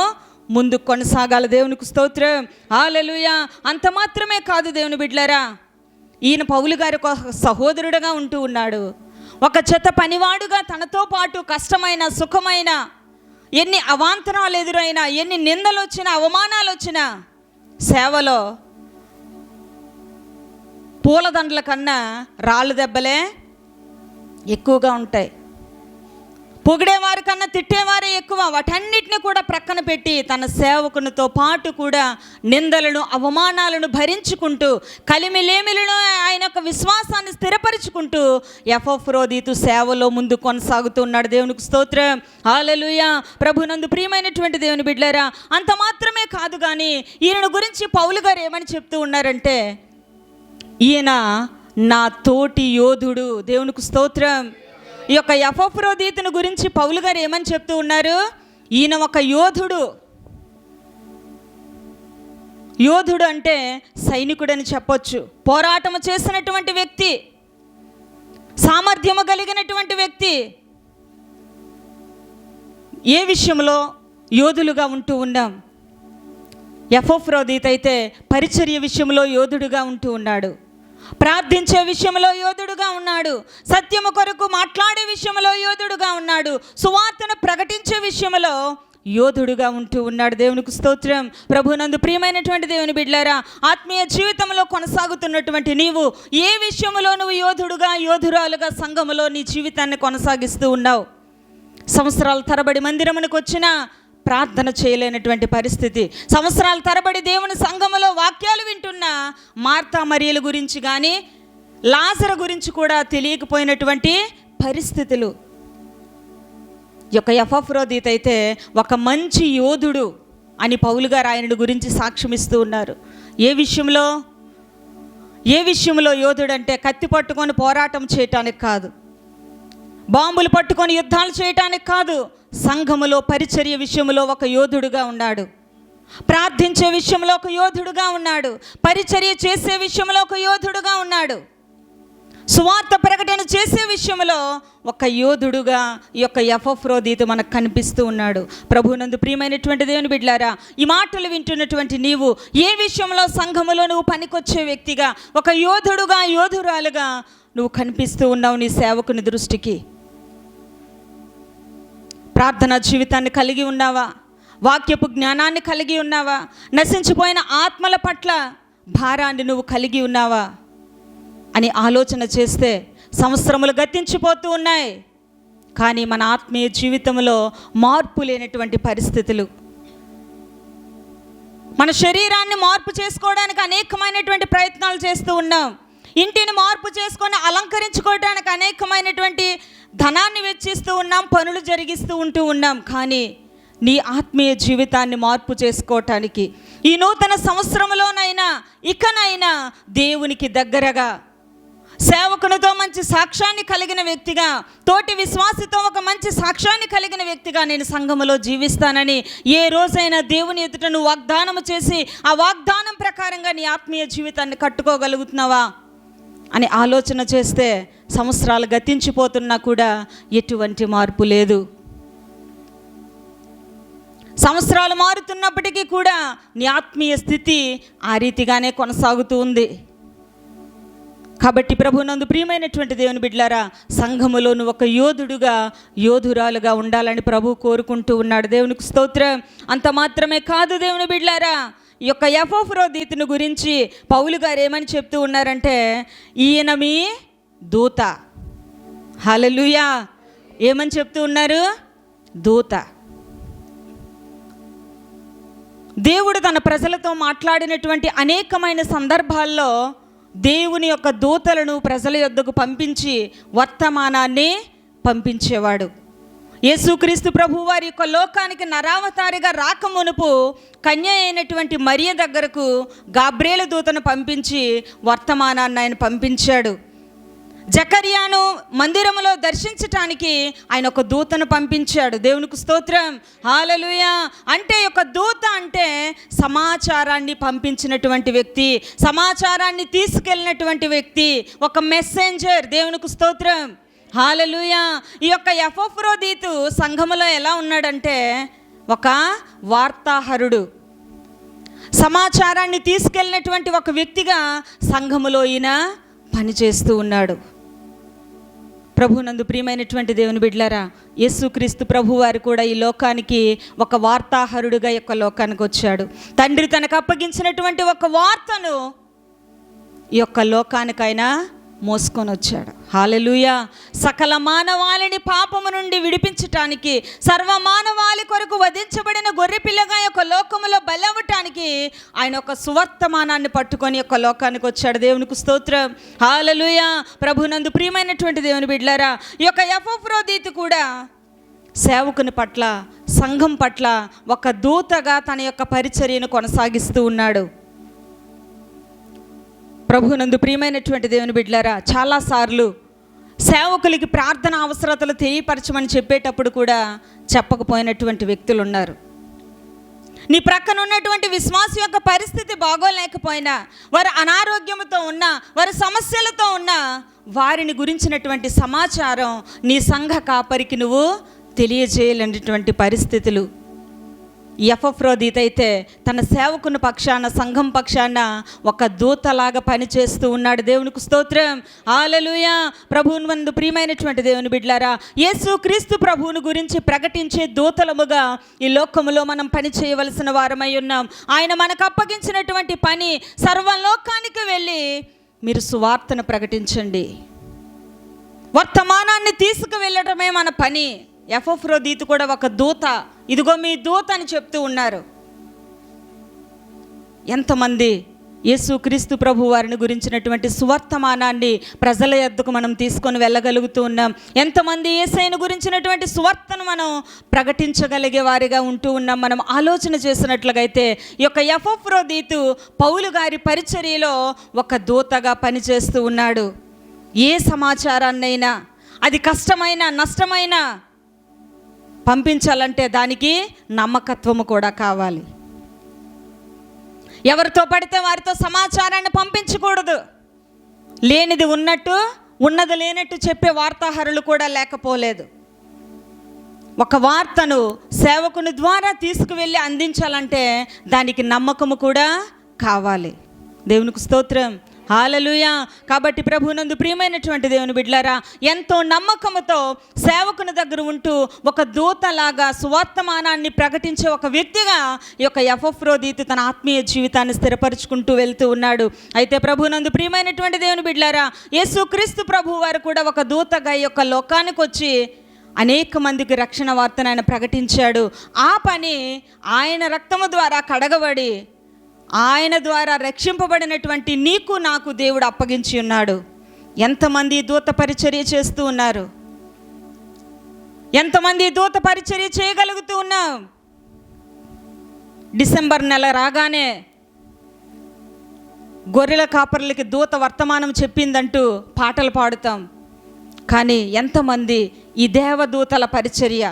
ముందుకు కొనసాగాలి. దేవునికి స్తోత్రం, హల్లెలూయా. అంత మాత్రమే కాదు దేవుని బిడ్డలారా, ఈయన పౌలు గారి ఒక సహోదరుడుగా ఉంటూ ఉన్నాడు. ఒక జత పనివాడుగా తనతో పాటు కష్టమైన సుఖమైన ఎన్ని అవాంతరాలు ఎదురైనా, ఎన్ని నిందలు వచ్చినా, అవమానాలు వచ్చినా, సేవలో పూలదండల కన్నా రాళ్ళు దెబ్బలే ఎక్కువగా ఉంటాయి. పొగిడేవారి కన్నా తిట్టేవారే ఎక్కువ. వాటన్నిటిని కూడా ప్రక్కన పెట్టి తన సేవకునితో పాటు కూడా నిందలను, అవమానాలను భరించుకుంటూ, కలిమిలేమిలను ఆయన యొక్క విశ్వాసాన్ని స్థిరపరుచుకుంటూ ఎపఫ్రోదీతు సేవలో ముందు కొనసాగుతున్నాడు. దేవునికి స్తోత్రం, హల్లెలూయా. ప్రభునందు ప్రియమైనటువంటి దేవుని బిడ్డలారా, అంత మాత్రమే కాదు కానీ ఈయన గురించి పౌలు గారు ఏమని చెప్తూ ఉన్నారంటే, ఈయన నా తోటి యోధుడు. దేవునికి స్తోత్రం. ఈ యొక్క ఎపఫ్రోదీతుని గురించి పౌలు గారు ఏమని చెప్తూ ఉన్నారు? ఈయన ఒక యోధుడు. యోధుడు అంటే సైనికుడని చెప్పొచ్చు. పోరాటము చేసినటువంటి వ్యక్తి, సామర్థ్యము కలిగినటువంటి వ్యక్తి. ఏ విషయంలో యోధులుగా ఉంటూ ఉన్నాం? ఎపఫ్రోదీతు అయితే పరిచర్య విషయంలో యోధుడుగా ఉంటూ ఉన్నాడు. ప్రార్థించే విషయంలో యోధుడుగా ఉన్నాడు. సత్యము కొరకు మాట్లాడే విషయంలో యోధుడుగా ఉన్నాడు. సువార్తను ప్రకటించే విషయంలో యోధుడుగా ఉంటూ ఉన్నాడు. దేవునికి స్తోత్రం. ప్రభునందు ప్రియమైనటువంటి దేవుని బిడ్డలారా, ఆత్మీయ జీవితంలో కొనసాగుతున్నటువంటి నీవు ఏ విషయంలో నువ్వు యోధుడుగా, యోధురాలుగా సంఘములో నీ జీవితాన్ని కొనసాగిస్తూ ఉన్నావు? సంవత్సరాల తరబడి మందిరమునకు వచ్చినా ప్రార్థన చేయలేనటువంటి పరిస్థితి, సంవత్సరాల తరబడి దేవుని సంఘములో వాక్యాలు వింటున్న మార్తా మరియల గురించి కానీ, లాజరు గురించి కూడా తెలియకపోయినటువంటి పరిస్థితులు. ఈ యొక్క ఎపఫ్రోదీతు అయితే ఒక మంచి యోధుడు అని పౌలు గారు ఆయన గురించి సాక్ష్యమిస్తూ ఉన్నారు. ఏ విషయంలో యోధుడు అంటే కత్తి పట్టుకొని పోరాటం చేయటానికి కాదు, బాంబులు పట్టుకొని యుద్ధాలు చేయటానికి కాదు. సంఘములో పరిచర్య విషయంలో ఒక యోధుడుగా ఉన్నాడు. ప్రార్థించే విషయంలో ఒక యోధుడుగా ఉన్నాడు. పరిచర్య చేసే విషయంలో ఒక యోధుడుగా ఉన్నాడు. సువార్త ప్రకటన చేసే విషయంలో ఒక యోధుడుగా ఈ యొక్క ఎపఫ్రోదీతు మనకు కనిపిస్తూ ఉన్నాడు. ప్రభువునందు ప్రియమైనటువంటి దేవుని బిడ్డలారా, ఈ మాటలు వింటున్నటువంటి నీవు ఏ విషయంలో సంఘములో నువ్వు పనికొచ్చే వ్యక్తిగా, ఒక యోధుడుగా, యోధురాలుగా నువ్వు కనిపిస్తూ ఉన్నావు నీ సేవకుని దృష్టికి? ప్రార్థనా జీవితాన్ని కలిగి ఉన్నావా? వాక్యపు జ్ఞానాన్ని కలిగి ఉన్నావా? నశించిపోయిన ఆత్మల పట్ల భారాన్ని నువ్వు కలిగి ఉన్నావా అని ఆలోచన చేస్తే సంవత్సరములు గతించిపోతూ ఉన్నాయి, కానీ మన ఆత్మీయ జీవితంలో మార్పు లేనటువంటి పరిస్థితులు. మన శరీరాన్ని మార్పు చేసుకోవడానికి అనేకమైనటువంటి ప్రయత్నాలు చేస్తూ ఉన్నాం. ఇంటిని మార్పు చేసుకొని అలంకరించుకోవడానికి అనేకమైనటువంటి ధనాన్ని వెచ్చిస్తూ ఉన్నాం, పనులు జరిగిస్తూ ఉంటూ ఉన్నాం. కానీ నీ ఆత్మీయ జీవితాన్ని మార్పు చేసుకోవటానికి ఈ నూతన సంవత్సరంలోనైనా ఇకనైనా దేవునికి దగ్గరగా, సేవకునితో మంచి సాక్ష్యాన్ని కలిగిన వ్యక్తిగా, తోటి విశ్వాసితో ఒక మంచి సాక్ష్యాన్ని కలిగిన వ్యక్తిగా నేను సంఘములో జీవిస్తానని ఏ రోజైనా దేవుని ఎదుట నువ్వు వాగ్దానం చేసి ఆ వాగ్దానం ప్రకారంగా నీ ఆత్మీయ జీవితాన్ని కట్టుకోగలుగుతున్నావా అని ఆలోచన చేస్తే సంవత్సరాలు గతించిపోతున్నా కూడా ఎటువంటి మార్పు లేదు. సంవత్సరాలు మారుతున్నప్పటికీ కూడా నీ ఆత్మీయ స్థితి ఆ రీతిగానే కొనసాగుతూ ఉంది. కాబట్టి ప్రభునందు ప్రియమైనటువంటి దేవుని బిడ్డలారా, సంఘములో నువ్వు ఒక యోధుడుగా, యోధురాలుగా ఉండాలని ప్రభు కోరుకుంటూ ఉన్నాడు. దేవునికి స్తోత్రం. అంత మాత్రమే కాదు దేవుని బిడ్డలారా, ఈ యొక్క ఎపఫ్రోదీతుని గురించి పౌలు గారు ఏమని చెప్తూ ఉన్నారంటే, ఈయన మీ దూత. హల్లెలూయా. ఏమని చెప్తూ ఉన్నారు? దూత. దేవుడు తన ప్రజలతో మాట్లాడినటువంటి అనేకమైన సందర్భాల్లో దేవుని యొక్క దూతలను ప్రజల యొద్దకు పంపించి వర్తమానాన్ని పంపించేవాడు. యేసుక్రీస్తు ప్రభు వారి యొక్క లోకానికి నరావతారిగా రాకమునుపు కన్య అయినటువంటి మరియ దగ్గరకు గాబ్రియేలు దూతను పంపించి వర్తమానాన్ని ఆయన పంపించాడు. జకర్యాను మందిరములో దర్శించటానికి ఆయన ఒక దూతను పంపించాడు. దేవునికి స్తోత్రం, హల్లెలూయా. అంటే ఒక దూత అంటే సమాచారాన్ని పంపించినటువంటి వ్యక్తి, సమాచారాన్ని తీసుకెళ్ళినటువంటి వ్యక్తి, ఒక మెసెంజర్. దేవునికి స్తోత్రం, హల్లెలూయా. ఈ యొక్క ఎపఫ్రోదీతు సంఘములో ఎలా ఉన్నాడంటే ఒక వార్తాహరుడు, సమాచారాన్ని తీసుకెళ్ళినటువంటి ఒక వ్యక్తిగా సంఘములో ఈయన పనిచేస్తూ ఉన్నాడు. ప్రభునందు ప్రియమైనటువంటి దేవుని బిడ్డలారా, యేసుక్రీస్తు ప్రభు వారు కూడా ఈ లోకానికి ఒక వార్తాహరుడుగా ఈ యొక్క లోకానికి వచ్చాడు. తండ్రి తనకు అప్పగించినటువంటి ఒక వార్తను ఈ యొక్క లోకానికైనా మోసుకొని వచ్చాడు. హల్లెలూయా. సకల మానవాళిని పాపము నుండి విడిపించటానికి, సర్వ మానవాళి కొరకు వధించబడిన గొర్రెపిల్లగా యొక్క లోకములో బలవటానికి ఆయన ఒక సువర్తమానాన్ని పట్టుకొని యొక్క లోకానికి వచ్చాడు. దేవునికి స్తోత్రం, హల్లెలూయా. ప్రభునందు ప్రియమైనటువంటి దేవుని బిడ్డలారా, ఈ యొక్క ఎపఫ్రోదీతు కూడా సేవకుని పట్ల, సంఘం పట్ల ఒక దూతగా తన యొక్క పరిచర్యను కొనసాగిస్తూ ఉన్నాడు. ప్రభునందు ప్రియమైనటువంటి దేవుని బిడ్డలారా, చాలాసార్లు సేవకులకి ప్రార్థన అవసరతలు తెలియపరచమని చెప్పేటప్పుడు కూడా చెప్పకపోయినటువంటి వ్యక్తులు ఉన్నారు. నీ ప్రక్కన ఉన్నటువంటి విశ్వాసం యొక్క పరిస్థితి బాగోలేకపోయినా, వారు అనారోగ్యంతో ఉన్నా, వారి సమస్యలతో ఉన్నా, వారిని గురించినటువంటి సమాచారం నీ సంఘ కాపరికి నువ్వు తెలియజేయలేనటువంటి పరిస్థితులు. ఎపఫ్రోదీతు అయితే తన సేవకుని పక్షాన, సంఘం పక్షాన ఒక దూతలాగా పనిచేస్తూ ఉన్నాడు. దేవునికి స్తోత్రం, హల్లెలూయా. ప్రభువునందు ప్రియమైనటువంటి దేవుని బిడ్డలారా, యేసుక్రీస్తు ప్రభువుని గురించి ప్రకటించే దూతలముగా ఈ లోకములో మనం పని చేయవలసిన వారమై ఉన్నాం. ఆయన మనకు అప్పగించినటువంటి పని, సర్వలోకానికి వెళ్ళి మీరు సువార్తను ప్రకటించండి, వర్తమానాన్ని తీసుకువెళ్ళటమే మన పని. ఎపఫ్రోదీతు కూడా ఒక దూత, ఇదిగో మీ దూత అని చెప్తూ ఉన్నారు. ఎంతమంది యేసుక్రీస్తు ప్రభు వారిని గురించినటువంటి సువర్తమానాన్ని ప్రజల యొద్దకు మనం తీసుకొని వెళ్ళగలుగుతూ ఉన్నాం? ఎంతమంది యేసయ్యను గురించినటువంటి సువార్తను మనం ప్రకటించగలిగే వారిగా ఉంటూ ఉన్నాం? మనం ఆలోచన చేసినట్లుగైతే ఈ యొక్క ఎపఫ్రోదీతు పౌలు గారి పరిచర్యలో ఒక దూతగా పనిచేస్తూ ఉన్నాడు. ఏ సమాచారాన్నైనా, అది కష్టమైన, నష్టమైన పంపించాలంటే దానికి నమ్మకత్వము కూడా కావాలి. ఎవరితో పడితే వారితో సమాచారాన్ని పంపించకూడదు. లేనిది ఉన్నట్టు, ఉన్నది లేనట్టు చెప్పే వార్తాహరులు కూడా లేకపోలేదు. ఒక వార్తను సేవకుని ద్వారా తీసుకువెళ్ళి అందించాలంటే దానికి నమ్మకము కూడా కావాలి. దేవునికి స్తోత్రం, హల్లెలూయా. కాబట్టి ప్రభువునందు ప్రియమైనటువంటి దేవుని బిడ్డలారా, ఎంతో నమ్మకముతో సేవకుని దగ్గర ఉంటూ ఒక దూతలాగా సువర్తమానాన్ని ప్రకటించే ఒక వ్యక్తిగా ఈ యొక్క ఎపఫ్రోదీతు తన ఆత్మీయ జీవితాన్ని స్థిరపరుచుకుంటూ వెళ్తూ ఉన్నాడు. అయితే ప్రభువునందు ప్రియమైనటువంటి దేవుని బిడ్డలారా, యేసుక్రీస్తు ప్రభు వారు కూడా ఒక దూతగా ఈ యొక్క లోకానికి వచ్చి అనేక మందికి రక్షణ వార్తను ఆయన ప్రకటించాడు. ఆ పని ఆయన రక్తము ద్వారా కడగబడి ఆయన ద్వారా రక్షింపబడినటువంటి నీకు నాకు దేవుడు అప్పగించి ఉన్నాడు. ఎంతమంది దూత పరిచర్య చేస్తూ ఉన్నారు? ఎంతమంది దూత పరిచర్య చేయగలుగుతూ ఉన్నాం? డిసెంబర్ నెల రాగానే గొర్రెల కాపర్లకి దూత వర్తమానం చెప్పిందంటూ పాటలు పాడుతాం. కానీ ఎంతమంది ఈ దేవదూతల పరిచర్య,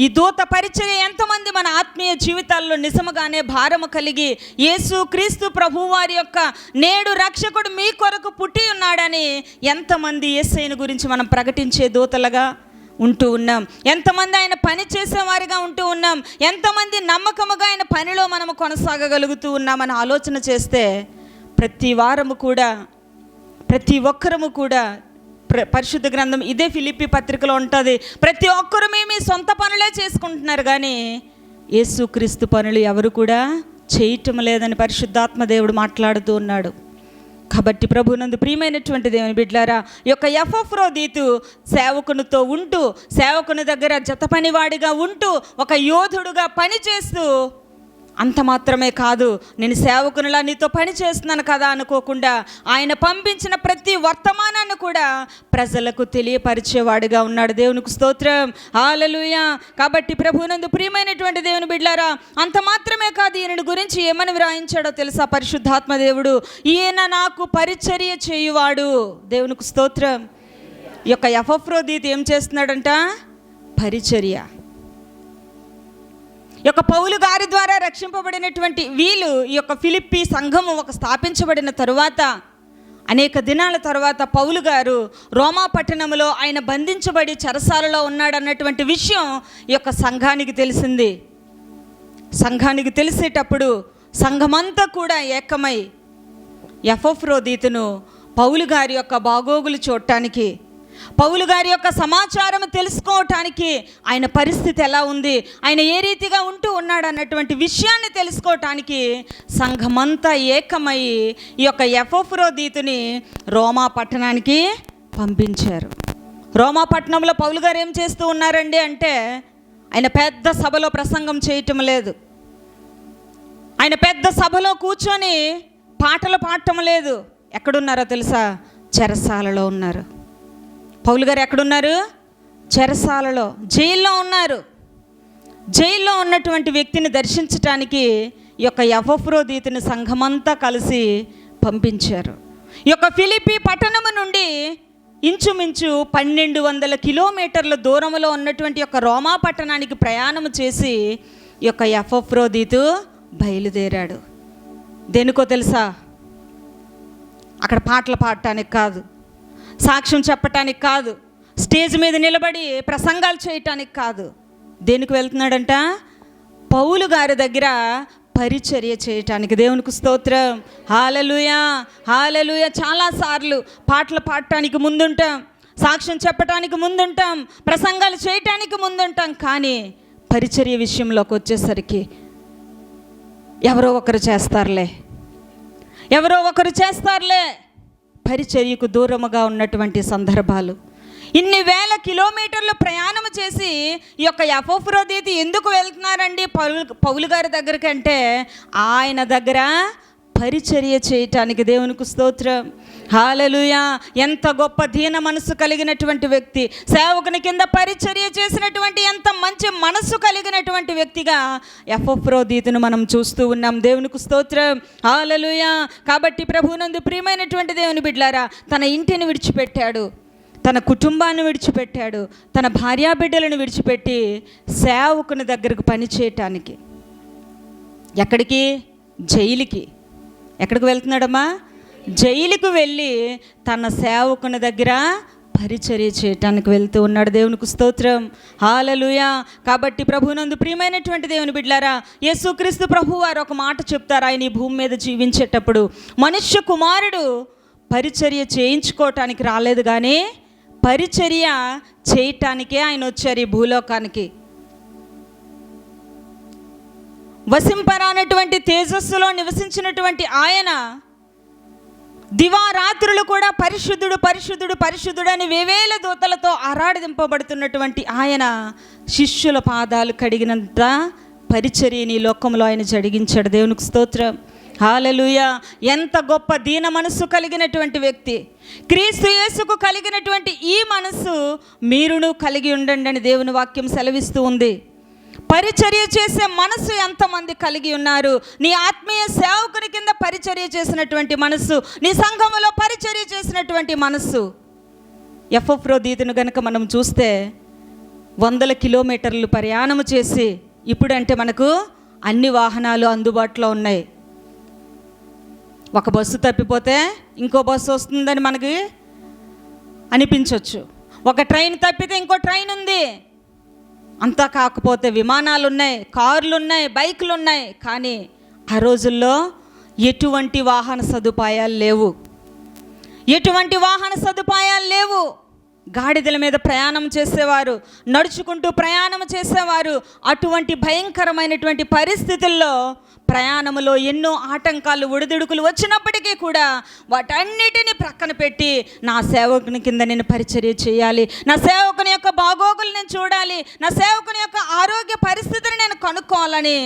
ఈ దూత పరిచర్య ఎంతమంది మన ఆత్మీయ జీవితాల్లో నిజముగానే భారము కలిగి యేసుక్రీస్తు ప్రభువారి యొక్క నేడు రక్షకుడు మీ కొరకు పుట్టి ఉన్నాడని ఎంతమంది యేసయ్యను గురించి మనం ప్రకటించే దూతలుగా ఉంటూ ఉన్నాం? ఎంతమంది ఆయన పని చేసేవారిగా ఉంటూ ఉన్నాం? ఎంతమంది నమ్మకముగా ఆయన పనిలో మనము కొనసాగగలుగుతూ ఉన్నామని ఆలోచన చేస్తే ప్రతి వారము కూడా, ప్రతి ఒక్కరము కూడా, పరిశుద్ధ గ్రంథం ఇదే ఫిలిప్పీ పత్రికలో ఉంటుంది, ప్రతి ఒక్కరు మీ సొంత పనులే చేసుకుంటున్నారు కానీ యేసుక్రీస్తు పనులు ఎవరు కూడా చేయటం లేదని పరిశుద్ధాత్మ దేవుడు మాట్లాడుతూ ఉన్నాడు. కాబట్టి ప్రభునందు ప్రియమైనటువంటి దేవుని బిడ్డలారా, ఈ యొక్క ఎపఫ్రోదీతు సేవకునితో ఉంటూ, సేవకుని దగ్గర జత పనివాడిగా ఉంటూ, ఒక యోధుడుగా పనిచేస్తూ, అంత మాత్రమే కాదు, నేను సేవకునిలా నీతో పని చేస్తున్నాను కదా అనుకోకుండా ఆయన పంపించిన ప్రతి వర్తమానాన్ని కూడా ప్రజలకు తెలియపరిచేవాడిగా ఉన్నాడు. దేవునికి స్తోత్రం, హల్లెలూయా. కాబట్టి ప్రభువునందు ప్రియమైనటువంటి దేవుని బిడ్డలారా, అంత మాత్రమే కాదు, ఈయన గురించి ఏమని వ్రాయించాడో తెలుసా? పరిశుద్ధాత్మ దేవుడు, ఈయన నాకు పరిచర్య చేయువాడు. దేవునికి స్తోత్రం, ఈ యొక్క ఎపఫ్రోదీతు ఏం చేస్తున్నాడంట? పరిచర్య. ఈ యొక్క పౌలు గారి ద్వారా రక్షింపబడినటువంటి వీళ్ళు, ఈ యొక్క ఫిలిప్పీ సంఘము ఒక స్థాపించబడిన తరువాత అనేక దినాల తర్వాత పౌలు గారు రోమా పట్టణంలో ఆయన బంధించబడి చెరసాలలో ఉన్నాడన్నటువంటి విషయం ఈ యొక్క సంఘానికి తెలిసింది. సంఘానికి తెలిసేటప్పుడు సంఘమంతా కూడా ఏకమై ఎపఫ్రోదీతును పౌలు గారి యొక్క బాగోగులు చూడటానికి, పౌలు గారి యొక్క సమాచారం తెలుసుకోవటానికి, ఆయన పరిస్థితి ఎలా ఉంది, ఆయన ఏ రీతిగా ఉంటూ ఉన్నాడు అన్నటువంటి విషయాన్ని తెలుసుకోవటానికి సంఘమంతా ఏకమై ఈ యొక్క ఎపఫ్రోదీతుని రోమా పట్టణానికి పంపించారు. రోమా పట్టణంలో పౌలు గారు ఏం చేస్తూ ఉన్నారండి అంటే, ఆయన పెద్ద సభలో ప్రసంగం చేయటం లేదు, ఆయన పెద్ద సభలో కూర్చొని పాటలు పాడటం లేదు. ఎక్కడున్నారో తెలుసా? చెరసాలలో ఉన్నారు. పౌలు గారు ఎక్కడున్నారు? చెరసాలలో, జైల్లో ఉన్నారు. జైల్లో ఉన్నటువంటి వ్యక్తిని దర్శించటానికి ఈ యొక్క ఎపఫ్రోదీతుని సంఘమంతా కలిసి పంపించారు. ఈ యొక్క ఫిలిప్పీ పట్టణము నుండి ఇంచుమించు 1200 కిలోమీటర్ల దూరంలో ఉన్నటువంటి యొక్క రోమా పట్టణానికి ప్రయాణం చేసి ఈ యొక్క ఎపఫ్రోదీతు బయలుదేరాడు. దేనికో తెలుసా? అక్కడ పాటలు పాడటానికి కాదు, సాక్ష్యం చెప్పటానికి కాదు, స్టేజ్ మీద నిలబడి ప్రసంగాలు చేయటానికి కాదు. దేనికి వెళ్తున్నాడంట? పౌలు గారి దగ్గర పరిచర్య చేయటానికి. దేవునికి స్తోత్రం. హల్లెలూయా, హల్లెలూయా. చాలాసార్లు పాటలు పాడటానికి ముందుంటాం, సాక్ష్యం చెప్పటానికి ముందుంటాం, ప్రసంగాలు చేయటానికి ముందుంటాం. కానీ పరిచర్య విషయంలోకి వచ్చేసరికి ఎవరో ఒకరు చేస్తారులే పరిచర్యకు దూరముగా ఉన్నటువంటి సందర్భాలు. ఇన్ని వేల కిలోమీటర్లు ప్రయాణం చేసి ఈ యొక్క ఎపఫ్రోదీతు ఎందుకు వెళ్తున్నారండి పౌలు గారి దగ్గరికి అంటే, ఆయన దగ్గర పరిచర్య చేయటానికి. దేవునికి స్తోత్రం. హల్లెలూయా. ఎంత గొప్ప దీన మనసు కలిగినటువంటి వ్యక్తి, సేవకుని కింద పరిచర్య చేసినటువంటి ఎంత మంచి మనసు కలిగినటువంటి వ్యక్తిగా ఎపఫ్రోదీతును మనం చూస్తూ ఉన్నాం. దేవునికి స్తోత్రం. హల్లెలూయా. కాబట్టి ప్రభువునందు ప్రియమైనటువంటి దేవుని బిడ్డలారా, తన ఇంటిని విడిచిపెట్టాడు, తన కుటుంబాన్ని విడిచిపెట్టాడు, తన భార్యాబిడ్డలను విడిచిపెట్టి సేవకుని దగ్గరకు పని చేయటానికి. ఎక్కడికి? జైలుకి. ఎక్కడికి వెళ్తున్నాడమ్మా? జైలుకు వెళ్ళి తన సేవకుని దగ్గర పరిచర్య చేయటానికి వెళ్తూ ఉన్నాడు. దేవునికి స్తోత్రం. హల్లెలూయా. కాబట్టి ప్రభువునందు ప్రియమైనటువంటి దేవుని బిడ్డలారా, యేసుక్రీస్తు ప్రభువు వారు ఒక మాట చెప్తారు. ఆయన ఈ భూమి మీద జీవించేటప్పుడు మనుష్య కుమారుడు పరిచర్య చేయించుకోవటానికి రాలేదు, కానీ పరిచర్య చేయటానికే ఆయన వచ్చారు ఈ భూలోకానికి. వసింపరానటువంటి తేజస్సులో నివసించినటువంటి ఆయన దివారాత్రులు కూడా పరిశుద్ధుడు పరిశుద్ధుడు పరిశుద్ధుడు అని వేవేల దూతలతో ఆరాధింపబడుతున్నటువంటి ఆయన శిష్యుల పాదాలు కడిగినంత పరిచర్యని లోకంలో ఆయన జరిగించాడు. దేవునికి స్తోత్రం. హల్లెలూయా. ఎంత గొప్ప దీన మనస్సు కలిగినటువంటి వ్యక్తి. క్రీస్తు యేసుకు కలిగినటువంటి ఈ మనస్సు మీరును కలిగి ఉండండి అని దేవుని వాక్యం సెలవిస్తూ ఉంది. పరిచర్య చేసే మనసు ఎంతమంది కలిగి ఉన్నారు? నీ ఆత్మీయ సేవకుని కింద పరిచర్య చేసినటువంటి మనస్సు, నీ సంఘములో పరిచర్య చేసినటువంటి మనస్సు. ఎపఫ్రోదీతును గనుక మనం చూస్తే 100 కిలోమీటర్లు ప్రయాణం చేసి, ఇప్పుడంటే మనకు అన్ని వాహనాలు అందుబాటులో ఉన్నాయి. ఒక బస్సు తప్పిపోతే ఇంకో బస్సు వస్తుందని మనకి అనిపించవచ్చు. ఒక ట్రైన్ తప్పితే ఇంకో ట్రైన్ ఉంది. అంతా కాకపోతే విమానాలు ఉన్నాయి, కార్లు ఉన్నాయి, బైకులు ఉన్నాయి. కానీ ఆ రోజుల్లో ఎటువంటి వాహన సదుపాయాలు లేవు. గాడిదల మీద ప్రయాణం చేసేవారు, నడుచుకుంటూ ప్రయాణం చేసేవారు. అటువంటి భయంకరమైనటువంటి పరిస్థితుల్లో ప్రయాణంలో ఎన్నో ఆటంకాలు, ఒడిదుడుకులు వచ్చినప్పటికీ కూడా వాటన్నిటిని ప్రక్కన పెట్టి నా సేవకుని కింద నేను పరిచర్య చేయాలి, నా సేవకుని యొక్క బాగోగులు నేను చూడాలి, నా సేవకుని యొక్క ఆరోగ్య పరిస్థితిని నేను కనుక్కోవాలని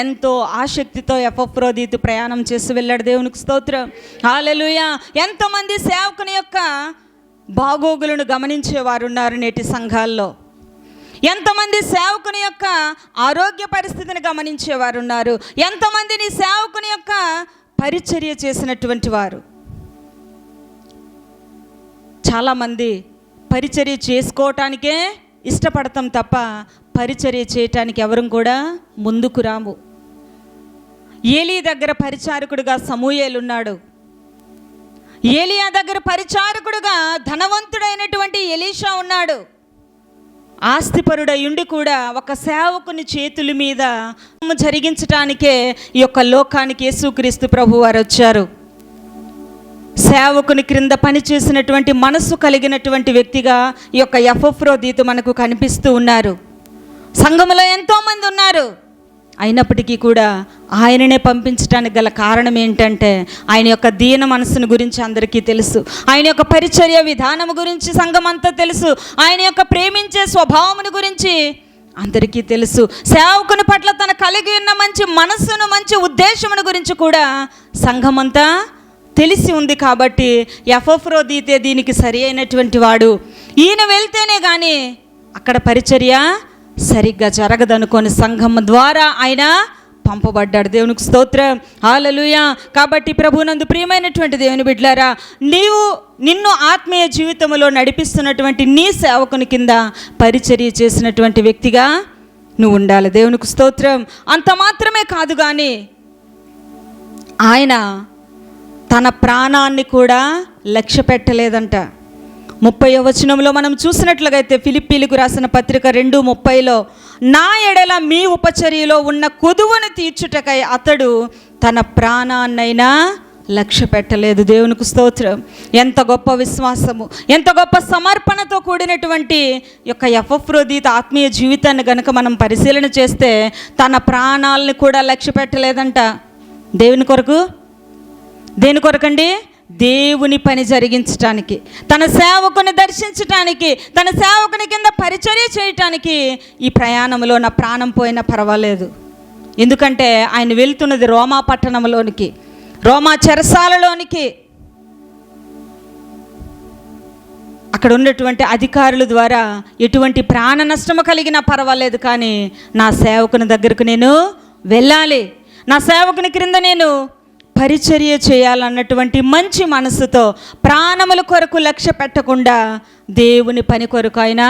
ఎంతో ఆసక్తితో ఎపఫ్రోదీతు ప్రయాణం చేసి వెళ్ళాడు. దేవునికి స్తోత్రం. హల్లెలూయా. ఎంతోమంది సేవకుని యొక్క బాగోగులను గమనించేవారు ఉన్నారు నేటి సంఘాల్లో. ఎంతమంది సేవకుని యొక్క ఆరోగ్య పరిస్థితిని గమనించేవారు ఉన్నారు. ఎంతమంది నీ సేవకుని యొక్క పరిచర్య చేసినటువంటి వారు. చాలామంది పరిచర్య చేసుకోవటానికే ఇష్టపడతాం తప్ప పరిచర్య చేయటానికి ఎవరు కూడా ముందుకు రాము. ఏలీ దగ్గర పరిచారకుడుగా సమూయేలు ఉన్నాడు. ఏలియా దగ్గర పరిచారకుడుగా ధనవంతుడైనటువంటి ఎలీషా ఉన్నాడు. ఆస్తిపరుడయుండి కూడా ఒక సేవకుని చేతుల మీద జరిగించటానికే ఈ యొక్క లోకానికి యేసుక్రీస్తు ప్రభువు వారు వచ్చారు. సేవకుని క్రింద పనిచేసినటువంటి మనస్సు కలిగినటువంటి వ్యక్తిగా ఈ యొక్క ఎపఫ్రోదీతు మనకు కనిపిస్తూ ఉన్నారు. సంఘములో ఎంతోమంది ఉన్నారు, అయినప్పటికీ కూడా ఆయననే పంపించడానికి గల కారణం ఏంటంటే ఆయన యొక్క దీన మనసును గురించి అందరికీ తెలుసు. ఆయన యొక్క పరిచర్య విధానం గురించి సంఘం అంతా తెలుసు. ఆయన యొక్క ప్రేమించే స్వభావమును గురించి అందరికీ తెలుసు. సేవకుని పట్ల తన కలిగి ఉన్న మంచి మనస్సును, మంచి ఉద్దేశమును గురించి కూడా సంఘం అంతా తెలిసి ఉంది. కాబట్టి ఎపఫ్రోదీతే దీనికి సరి అయినటువంటి వాడు. ఈయన వెళ్తేనే కానీ అక్కడ పరిచర్య సరిగ్గా జరగదనుకొని సంఘం ద్వారా ఆయన పంపబడ్డాడు. దేవునికి స్తోత్రం, హల్లెలూయా. కాబట్టి ప్రభువునందు ప్రియమైనటువంటి దేవుని బిడ్డలారా, నిన్ను ఆత్మీయ జీవితంలో నడిపిస్తున్నటువంటి నీ సేవకుని కింద పరిచర్య చేసినటువంటి వ్యక్తిగా నువ్వు ఉండాలి. దేవునికి స్తోత్రం. అంత మాత్రమే కాదు కానీ ఆయన తన ప్రాణాన్ని కూడా లక్ష్య పెట్టలేదంట. 30వ వచనంలో మనం చూసినట్లుగైతే ఫిలిప్పీలకు రాసిన పత్రిక 2:30లో నా ఎడల మీ ఉపచర్యలో ఉన్న కొదువును తీర్చుటకై అతడు తన ప్రాణాన్నైనా లక్ష్య పెట్టలేదు. దేవునికి స్తోత్రం. ఎంత గొప్ప విశ్వాసము, ఎంత గొప్ప సమర్పణతో కూడినటువంటి యొక్క ఎపఫ్రోదీతు ఆత్మీయ జీవితాన్ని గనుక మనం పరిశీలన చేస్తే తన ప్రాణాలను కూడా లక్ష్య పెట్టలేదంట. దేవుని కొరకు. దేని కొరకండి? దేవుని పని జరిగించటానికి, తన సేవకుని దర్శించటానికి, తన సేవకుని కింద పరిచర్య చేయటానికి ఈ ప్రయాణంలో నా ప్రాణం పోయినా పర్వాలేదు. ఎందుకంటే ఆయన వెళ్తున్నది రోమా పట్టణంలోనికి, రోమా చెరసాలలోనికి. అక్కడ ఉన్నటువంటి అధికారుల ద్వారా ఎటువంటి ప్రాణ నష్టము కలిగినా పర్వాలేదు, కానీ నా సేవకుని దగ్గరకు నేను వెళ్ళాలి, నా సేవకుని క్రింద నేను పరిచర్య చేయాలన్నటువంటి మంచి మనసుతో ప్రాణముల కొరకు లక్ష్య పెట్టకుండా దేవుని పని కొరకు ఆయన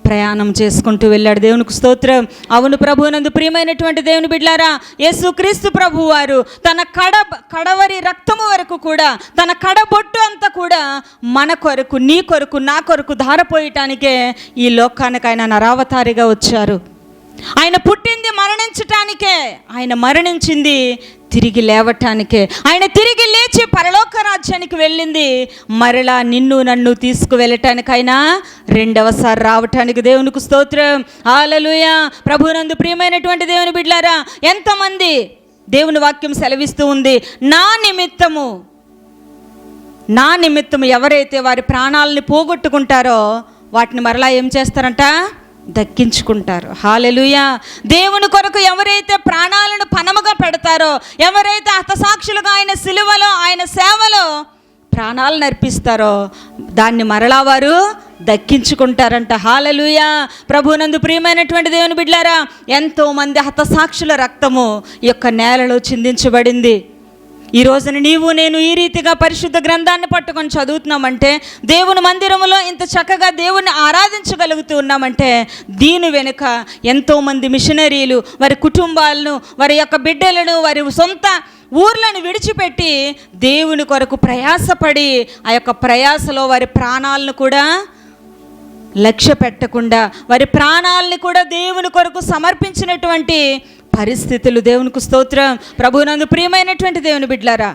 ప్రయాణం చేసుకుంటూ వెళ్ళాడు. దేవునికి స్తోత్రం. అవును ప్రభువునందు ప్రియమైనటువంటి దేవుని బిడ్డలారా, యేసుక్రీస్తు ప్రభువు వారు తన కడవరి రక్తము వరకు కూడా, తన కడబొట్టు అంతా కూడా మన కొరకు, నీ కొరకు, నా కొరకు ధారపోయటానికే ఈ లోకానికి ఆయన నరావతారిగా వచ్చారు. ఆయన పుట్టింది మరణించటానికే, ఆయన మరణించింది తిరిగి లేవటానికే. ఆయన తిరిగి లేచి పరలోక రాజ్యానికి వెళ్ళింది మరలా నిన్ను నన్ను తీసుకువెళ్ళటానికైనా రెండవసారి రావటానికి. దేవునికి స్తోత్రం, హల్లెలూయా. ప్రభువునందు ప్రియమైనటువంటి దేవుని బిడ్డలారా, ఎంతమంది దేవుని వాక్యం సెలవిస్తూ ఉంది, నా నిమిత్తము ఎవరైతే వారి ప్రాణాలని పోగొట్టుకుంటారో వాటిని మరలా ఏం చేస్తారంట? దక్కించుకుంటారు. హల్లెలూయా. దేవుని కొరకు ఎవరైతే ప్రాణాలను పణముగా పెడతారో, ఎవరైతే హతసాక్షులుగా ఆయన సిలువలో, ఆయన సేవలో ప్రాణాలను అర్పిస్తారో దాన్ని మరలా వారు దక్కించుకుంటారంట. హల్లెలూయా. ప్రభువునందు ప్రియమైనటువంటి దేవుని బిడ్డలారా, ఎంతోమంది హతసాక్షుల రక్తము ఈ యొక్క నేలలో చిందించబడింది. ఈ రోజున నీవు నేను ఈ రీతిగా పరిశుద్ధ గ్రంథాన్ని పట్టుకొని చదువుతున్నామంటే, దేవుని మందిరములో ఇంత చక్కగా దేవుని ఆరాధించగలుగుతూ ఉన్నామంటే దీని వెనుక ఎంతోమంది మిషనరీలు వారి కుటుంబాలను, వారి యొక్క బిడ్డలను, వారి సొంత ఊర్లను విడిచిపెట్టి దేవుని కొరకు ప్రయాసపడి ఆ యొక్క ప్రయాసలో వారి ప్రాణాలను కూడా లక్ష్య పెట్టకుండా, వారి ప్రాణాలని కూడా దేవుని కొరకు సమర్పించినటువంటి పరిస్థితులు. దేవునికి స్తోత్రం. ప్రభువునందు ప్రియమైనటువంటి దేవుని బిడ్డలారా,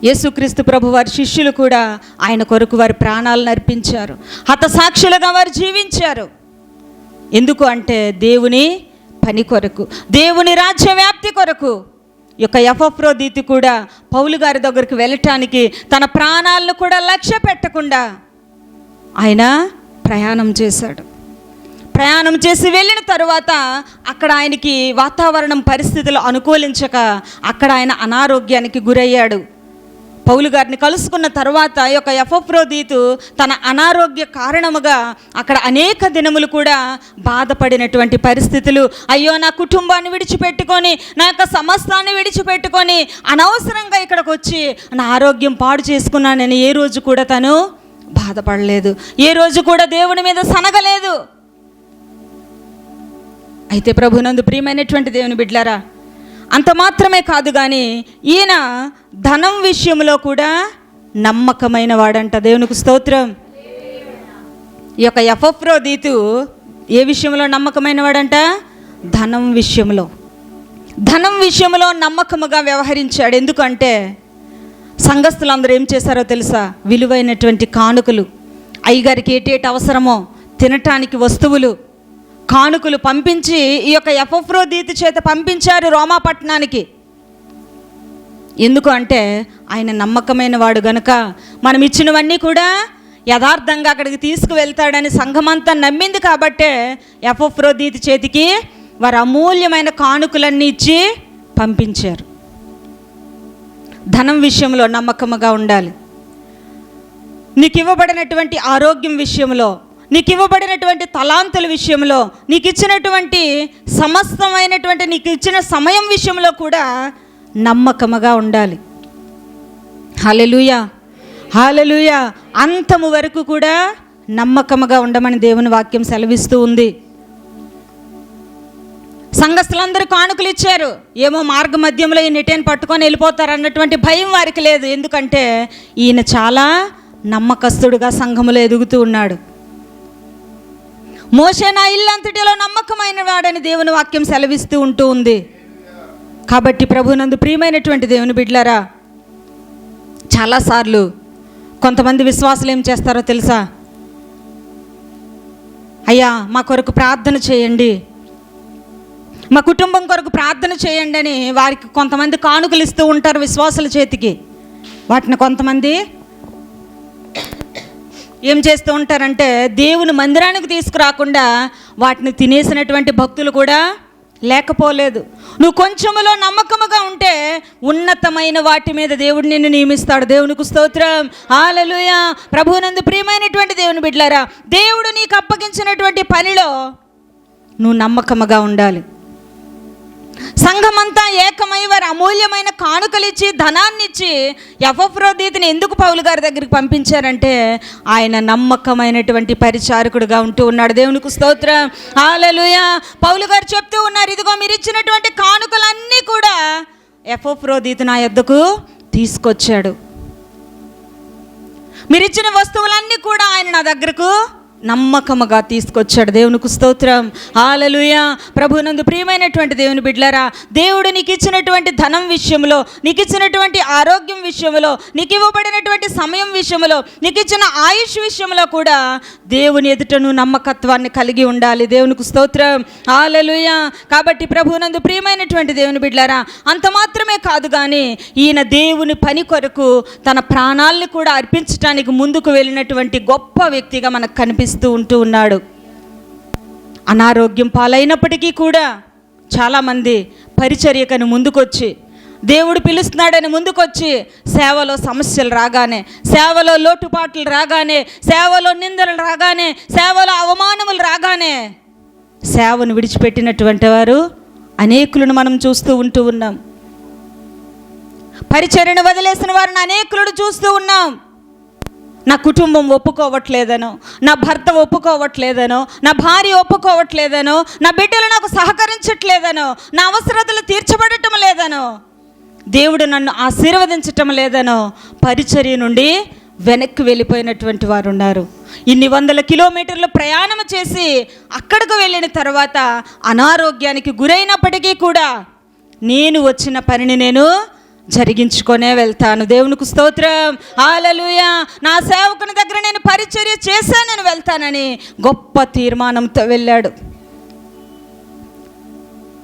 యేసుక్రీస్తు ప్రభు వారి శిష్యులు కూడా ఆయన కొరకు వారి ప్రాణాలను అర్పించారు, హతసాక్షులుగా వారు జీవించారు. ఎందుకు అంటే దేవుని పని కొరకు, దేవుని రాజ్య వ్యాప్తి కొరకు. ఈ యొక్క ఎపఫ్రోదీతు కూడా పౌలు గారి దగ్గరికి వెళ్ళటానికి తన ప్రాణాలను కూడా లక్ష్య పెట్టకుండా ఆయన ప్రయాణం చేశాడు. ప్రయాణం చేసి వెళ్ళిన తరువాత అక్కడ ఆయనకి వాతావరణం పరిస్థితులు అనుకూలించక అక్కడ ఆయన అనారోగ్యానికి గురయ్యాడు. పౌలు గారిని కలుసుకున్న తర్వాత ఈ యొక్క ఎపఫ్రోదీతు తన అనారోగ్య కారణముగా అక్కడ అనేక దినములు కూడా బాధపడినటువంటి పరిస్థితులు. అయ్యో, నా కుటుంబాన్ని విడిచిపెట్టుకొని, నా యొక్క సమస్తాన్ని విడిచిపెట్టుకొని అనవసరంగా ఇక్కడికి వచ్చి నా ఆరోగ్యం పాడు చేసుకున్నానని ఏ రోజు కూడా తను బాధపడలేదు, ఏ రోజు కూడా దేవుని మీద సనగలేదు. అయితే ప్రభునందు ప్రియమైనటువంటి దేవుని బిడ్డలారా, అంత మాత్రమే కాదు కానీ ఈయన ధనం విషయంలో కూడా నమ్మకమైన వాడంట. దేవునికి స్తోత్రం. ఈ యొక్క ఎపఫ్రోదీతు ఏ విషయంలో నమ్మకమైన వాడంట? ధనం విషయంలో. ధనం విషయంలో నమ్మకముగా వ్యవహరించాడు. ఎందుకంటే సంఘస్థులందరూ ఏం చేశారో తెలుసా? విలువైనటువంటి కానుకలు, అయ్యగారికి ఏటేటి అవసరమో తినటానికి వస్తువులు, కానుకలు పంపించి ఈ యొక్క ఎపఫ్రోదీతు చేత పంపించారు రోమా పట్టణానికి. ఎందుకు అంటే ఆయన నమ్మకమైన వాడు గనుక మనం ఇచ్చినవన్నీ కూడా యథార్థంగా అక్కడికి తీసుకువెళ్తాడని సంఘమంతా నమ్మింది. కాబట్టే ఎపఫ్రోదీతు చేతికి వారు అమూల్యమైన కానుకలన్నీ ఇచ్చి పంపించారు. ధనం విషయంలో నమ్మకముగా ఉండాలి. నీకు ఇవ్వబడినటువంటి ఆరోగ్యం విషయంలో, నీకు ఇవ్వబడినటువంటి తలాంతుల విషయంలో, నీకు ఇచ్చినటువంటి సమస్తమైనటువంటి నీకు ఇచ్చిన సమయం విషయంలో కూడా నమ్మకముగా ఉండాలి. హల్లెలూయా, హల్లెలూయా. అంతము వరకు కూడా నమ్మకముగా ఉండమని దేవుని వాక్యం సెలవిస్తూ ఉంది. సంఘస్థులందరూ కానుకలు ఇచ్చారు. ఏమో మార్గ మధ్యంలో ఈ నెటేని పట్టుకొని వెళ్ళిపోతారు అన్నటువంటి భయం వారికి లేదు. ఎందుకంటే ఈయన చాలా నమ్మకస్తుడుగా సంఘములో ఎదుగుతూ ఉన్నాడు. మోషే నా ఇల్లంతటిలో నమ్మకమైన వాడని దేవుని వాక్యం సెలవిస్తూ ఉంటూ ఉంది. కాబట్టి ప్రభునందు ప్రియమైనటువంటి దేవుని బిడ్డలారా, చాలాసార్లు కొంతమంది విశ్వాసులు ఏం చేస్తారో తెలుసా? అయ్యా మా కొరకు ప్రార్థన చేయండి, మా కుటుంబం కొరకు ప్రార్థన చేయండి అని వారికి కొంతమంది కానుకలు ఇస్తూ ఉంటారు విశ్వాసుల చేతికి. వాటిని కొంతమంది ఏం చేస్తూ ఉంటారంటే దేవుని మందిరానికి తీసుకురాకుండా వాటిని తినేసినటువంటి భక్తులు కూడా లేకపోలేదు. నువ్వు కొంచెములో నమ్మకముగా ఉంటే ఉన్నతమైన వాటి మీద దేవుడు నిన్ను నియమిస్తాడు. దేవునికి స్తోత్రం, హల్లెలూయా. ప్రభువునందు ప్రియమైనటువంటి దేవుని బిడ్డలారా, దేవుడు నీకు అప్పగించినటువంటి పనిలో నువ్వు నమ్మకముగా ఉండాలి. సంఘమంతా ఏకమై వారు అమూల్యమైన కానుకలిచ్చి ధనాన్నిచ్చి ఎపఫ్రోదీతుని ఎందుకు పౌలు గారి దగ్గరికి పంపించారంటే ఆయన నమ్మకమైనటువంటి పరిచారకుడుగా ఉంటూ ఉన్నాడు. దేవునికి స్తోత్రం, హల్లెలూయా. పౌలు గారు చెప్తూ ఉన్నారు, ఇదిగో మీరు ఇచ్చినటువంటి కానుకలన్నీ కూడా ఎపఫ్రోదీతు నా యొద్దకు తీసుకొచ్చాడు. మీరు ఇచ్చిన వస్తువులన్నీ కూడా ఆయన నా దగ్గరకు నమ్మకముగా తీసుకొచ్చాడు. దేవునికి స్తోత్రం, హల్లెలూయా. ప్రభువునందు ప్రియమైనటువంటి దేవుని బిడ్డలారా, దేవుడు నీకు ఇచ్చినటువంటి ధనం విషయంలో, నీకు ఇచ్చినటువంటి ఆరోగ్యం విషయంలో, నీకు ఇవ్వబడినటువంటి సమయం విషయంలో, నీకు ఇచ్చిన ఆయుష్ విషయంలో కూడా దేవుని ఎదుట నువ్వు నమ్మకత్వాన్ని కలిగి ఉండాలి. దేవునికి స్తోత్రం, హల్లెలూయా. కాబట్టి ప్రభువునందు ప్రియమైనటువంటి దేవుని బిడ్డలారా, అంత మాత్రమే కాదు కానీ ఈయన దేవుని పని కొరకు తన ప్రాణాలను కూడా అర్పించడానికి ముందుకు వెళ్ళినటువంటి గొప్ప వ్యక్తిగా మనకు కనిపిస్తుంది ఉంటూ ఉన్నాడు. అనారోగ్యం పాలైనప్పటికీ కూడా చాలామంది పరిచర్యకని ముందుకొచ్చి, దేవుడు పిలుస్తున్నాడని ముందుకొచ్చి, సేవలో సమస్యలు రాగానే, సేవలో లోటుపాట్లు రాగానే, సేవలో నిందలు రాగానే, సేవలో అవమానములు రాగానే సేవను విడిచిపెట్టినటువంటి వారు అనేకులను మనం చూస్తూ ఉంటూ ఉన్నాం. పరిచర్యను వదిలేసిన వారిని అనేకులను చూస్తూ ఉన్నాం. నా కుటుంబం ఒప్పుకోవట్లేదనో, నా భర్త ఒప్పుకోవట్లేదనో, నా భార్య ఒప్పుకోవట్లేదనో, నా బిడ్డలు నాకు సహకరించట్లేదనో, నా అవసరతలు తీర్చబడటం లేదనో, దేవుడు నన్ను ఆశీర్వదించటం లేదనో పరిచర్య నుండి వెనక్కి వెళ్ళిపోయినటువంటి వారు ఉన్నారు. ఇన్ని వందల కిలోమీటర్లు ప్రయాణం చేసి అక్కడికి వెళ్ళిన తర్వాత అనారోగ్యానికి గురైనప్పటికీ కూడా నేను వచ్చిన పనిని నేను జరిగించుకొనే వెళ్తాను. దేవునికి స్తోత్రం, హల్లెలూయా. నా సేవకుని దగ్గర నేను పరిచర్య చేశానని వెళ్తానని గొప్ప తీర్మానంతో వెళ్ళాడు.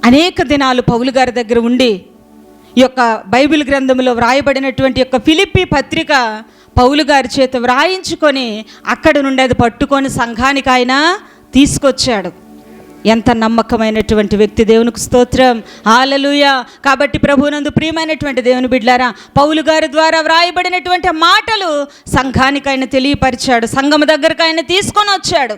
అనేక దినాలు పౌలు గారి దగ్గర ఉండి ఈ యొక్క బైబిల్ గ్రంథంలో వ్రాయబడినటువంటి యొక్క ఫిలిప్పీ పత్రిక పౌలు గారి చేత వ్రాయించుకొని అక్కడి నుండి అది పట్టుకొని సంఘానికి ఆయన తీసుకొచ్చాడు. ఎంత నమ్మకమైనటువంటి వ్యక్తి. దేవునికి స్తోత్రం, హల్లెలూయా. కాబట్టి ప్రభువునందు ప్రియమైనటువంటి దేవుని బిడ్డలారా, పౌలు గారి ద్వారా వ్రాయబడినటువంటి మాటలు సంఘానికి ఆయన తెలియపరిచాడు, సంఘం దగ్గరకు ఆయన తీసుకొని వచ్చాడు.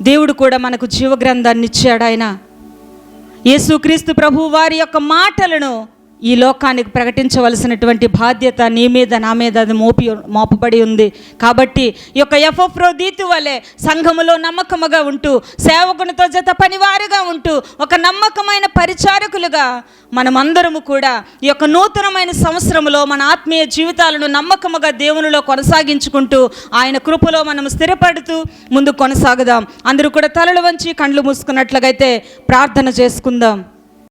దేవుడు కూడా మనకు జీవ గ్రంథాన్ని ఇచ్చాడు. ఆయన యేసుక్రీస్తు ప్రభు వారి యొక్క మాటలను ఈ లోకానికి ప్రకటించవలసినటువంటి బాధ్యత నీ మీద నా మీద అది మోపబడి ఉంది. కాబట్టి ఈ యొక్క ఎపఫ్రోదీతు వలె సంఘములో నమ్మకముగా ఉంటూ, సేవకునితో జత పనివారుగా ఉంటూ, ఒక నమ్మకమైన పరిచారకులుగా మనమందరము కూడా ఈ యొక్క నూతనమైన సంవత్సరంలో మన ఆత్మీయ జీవితాలను నమ్మకముగా దేవునిలో కొనసాగించుకుంటూ, ఆయన కృపలో మనం స్థిరపడుతూ ముందు కొనసాగుదాం. అందరూ కూడా తలలు వంచి కళ్ళు మూసుకున్నట్లుగైతే ప్రార్థన చేసుకుందాం.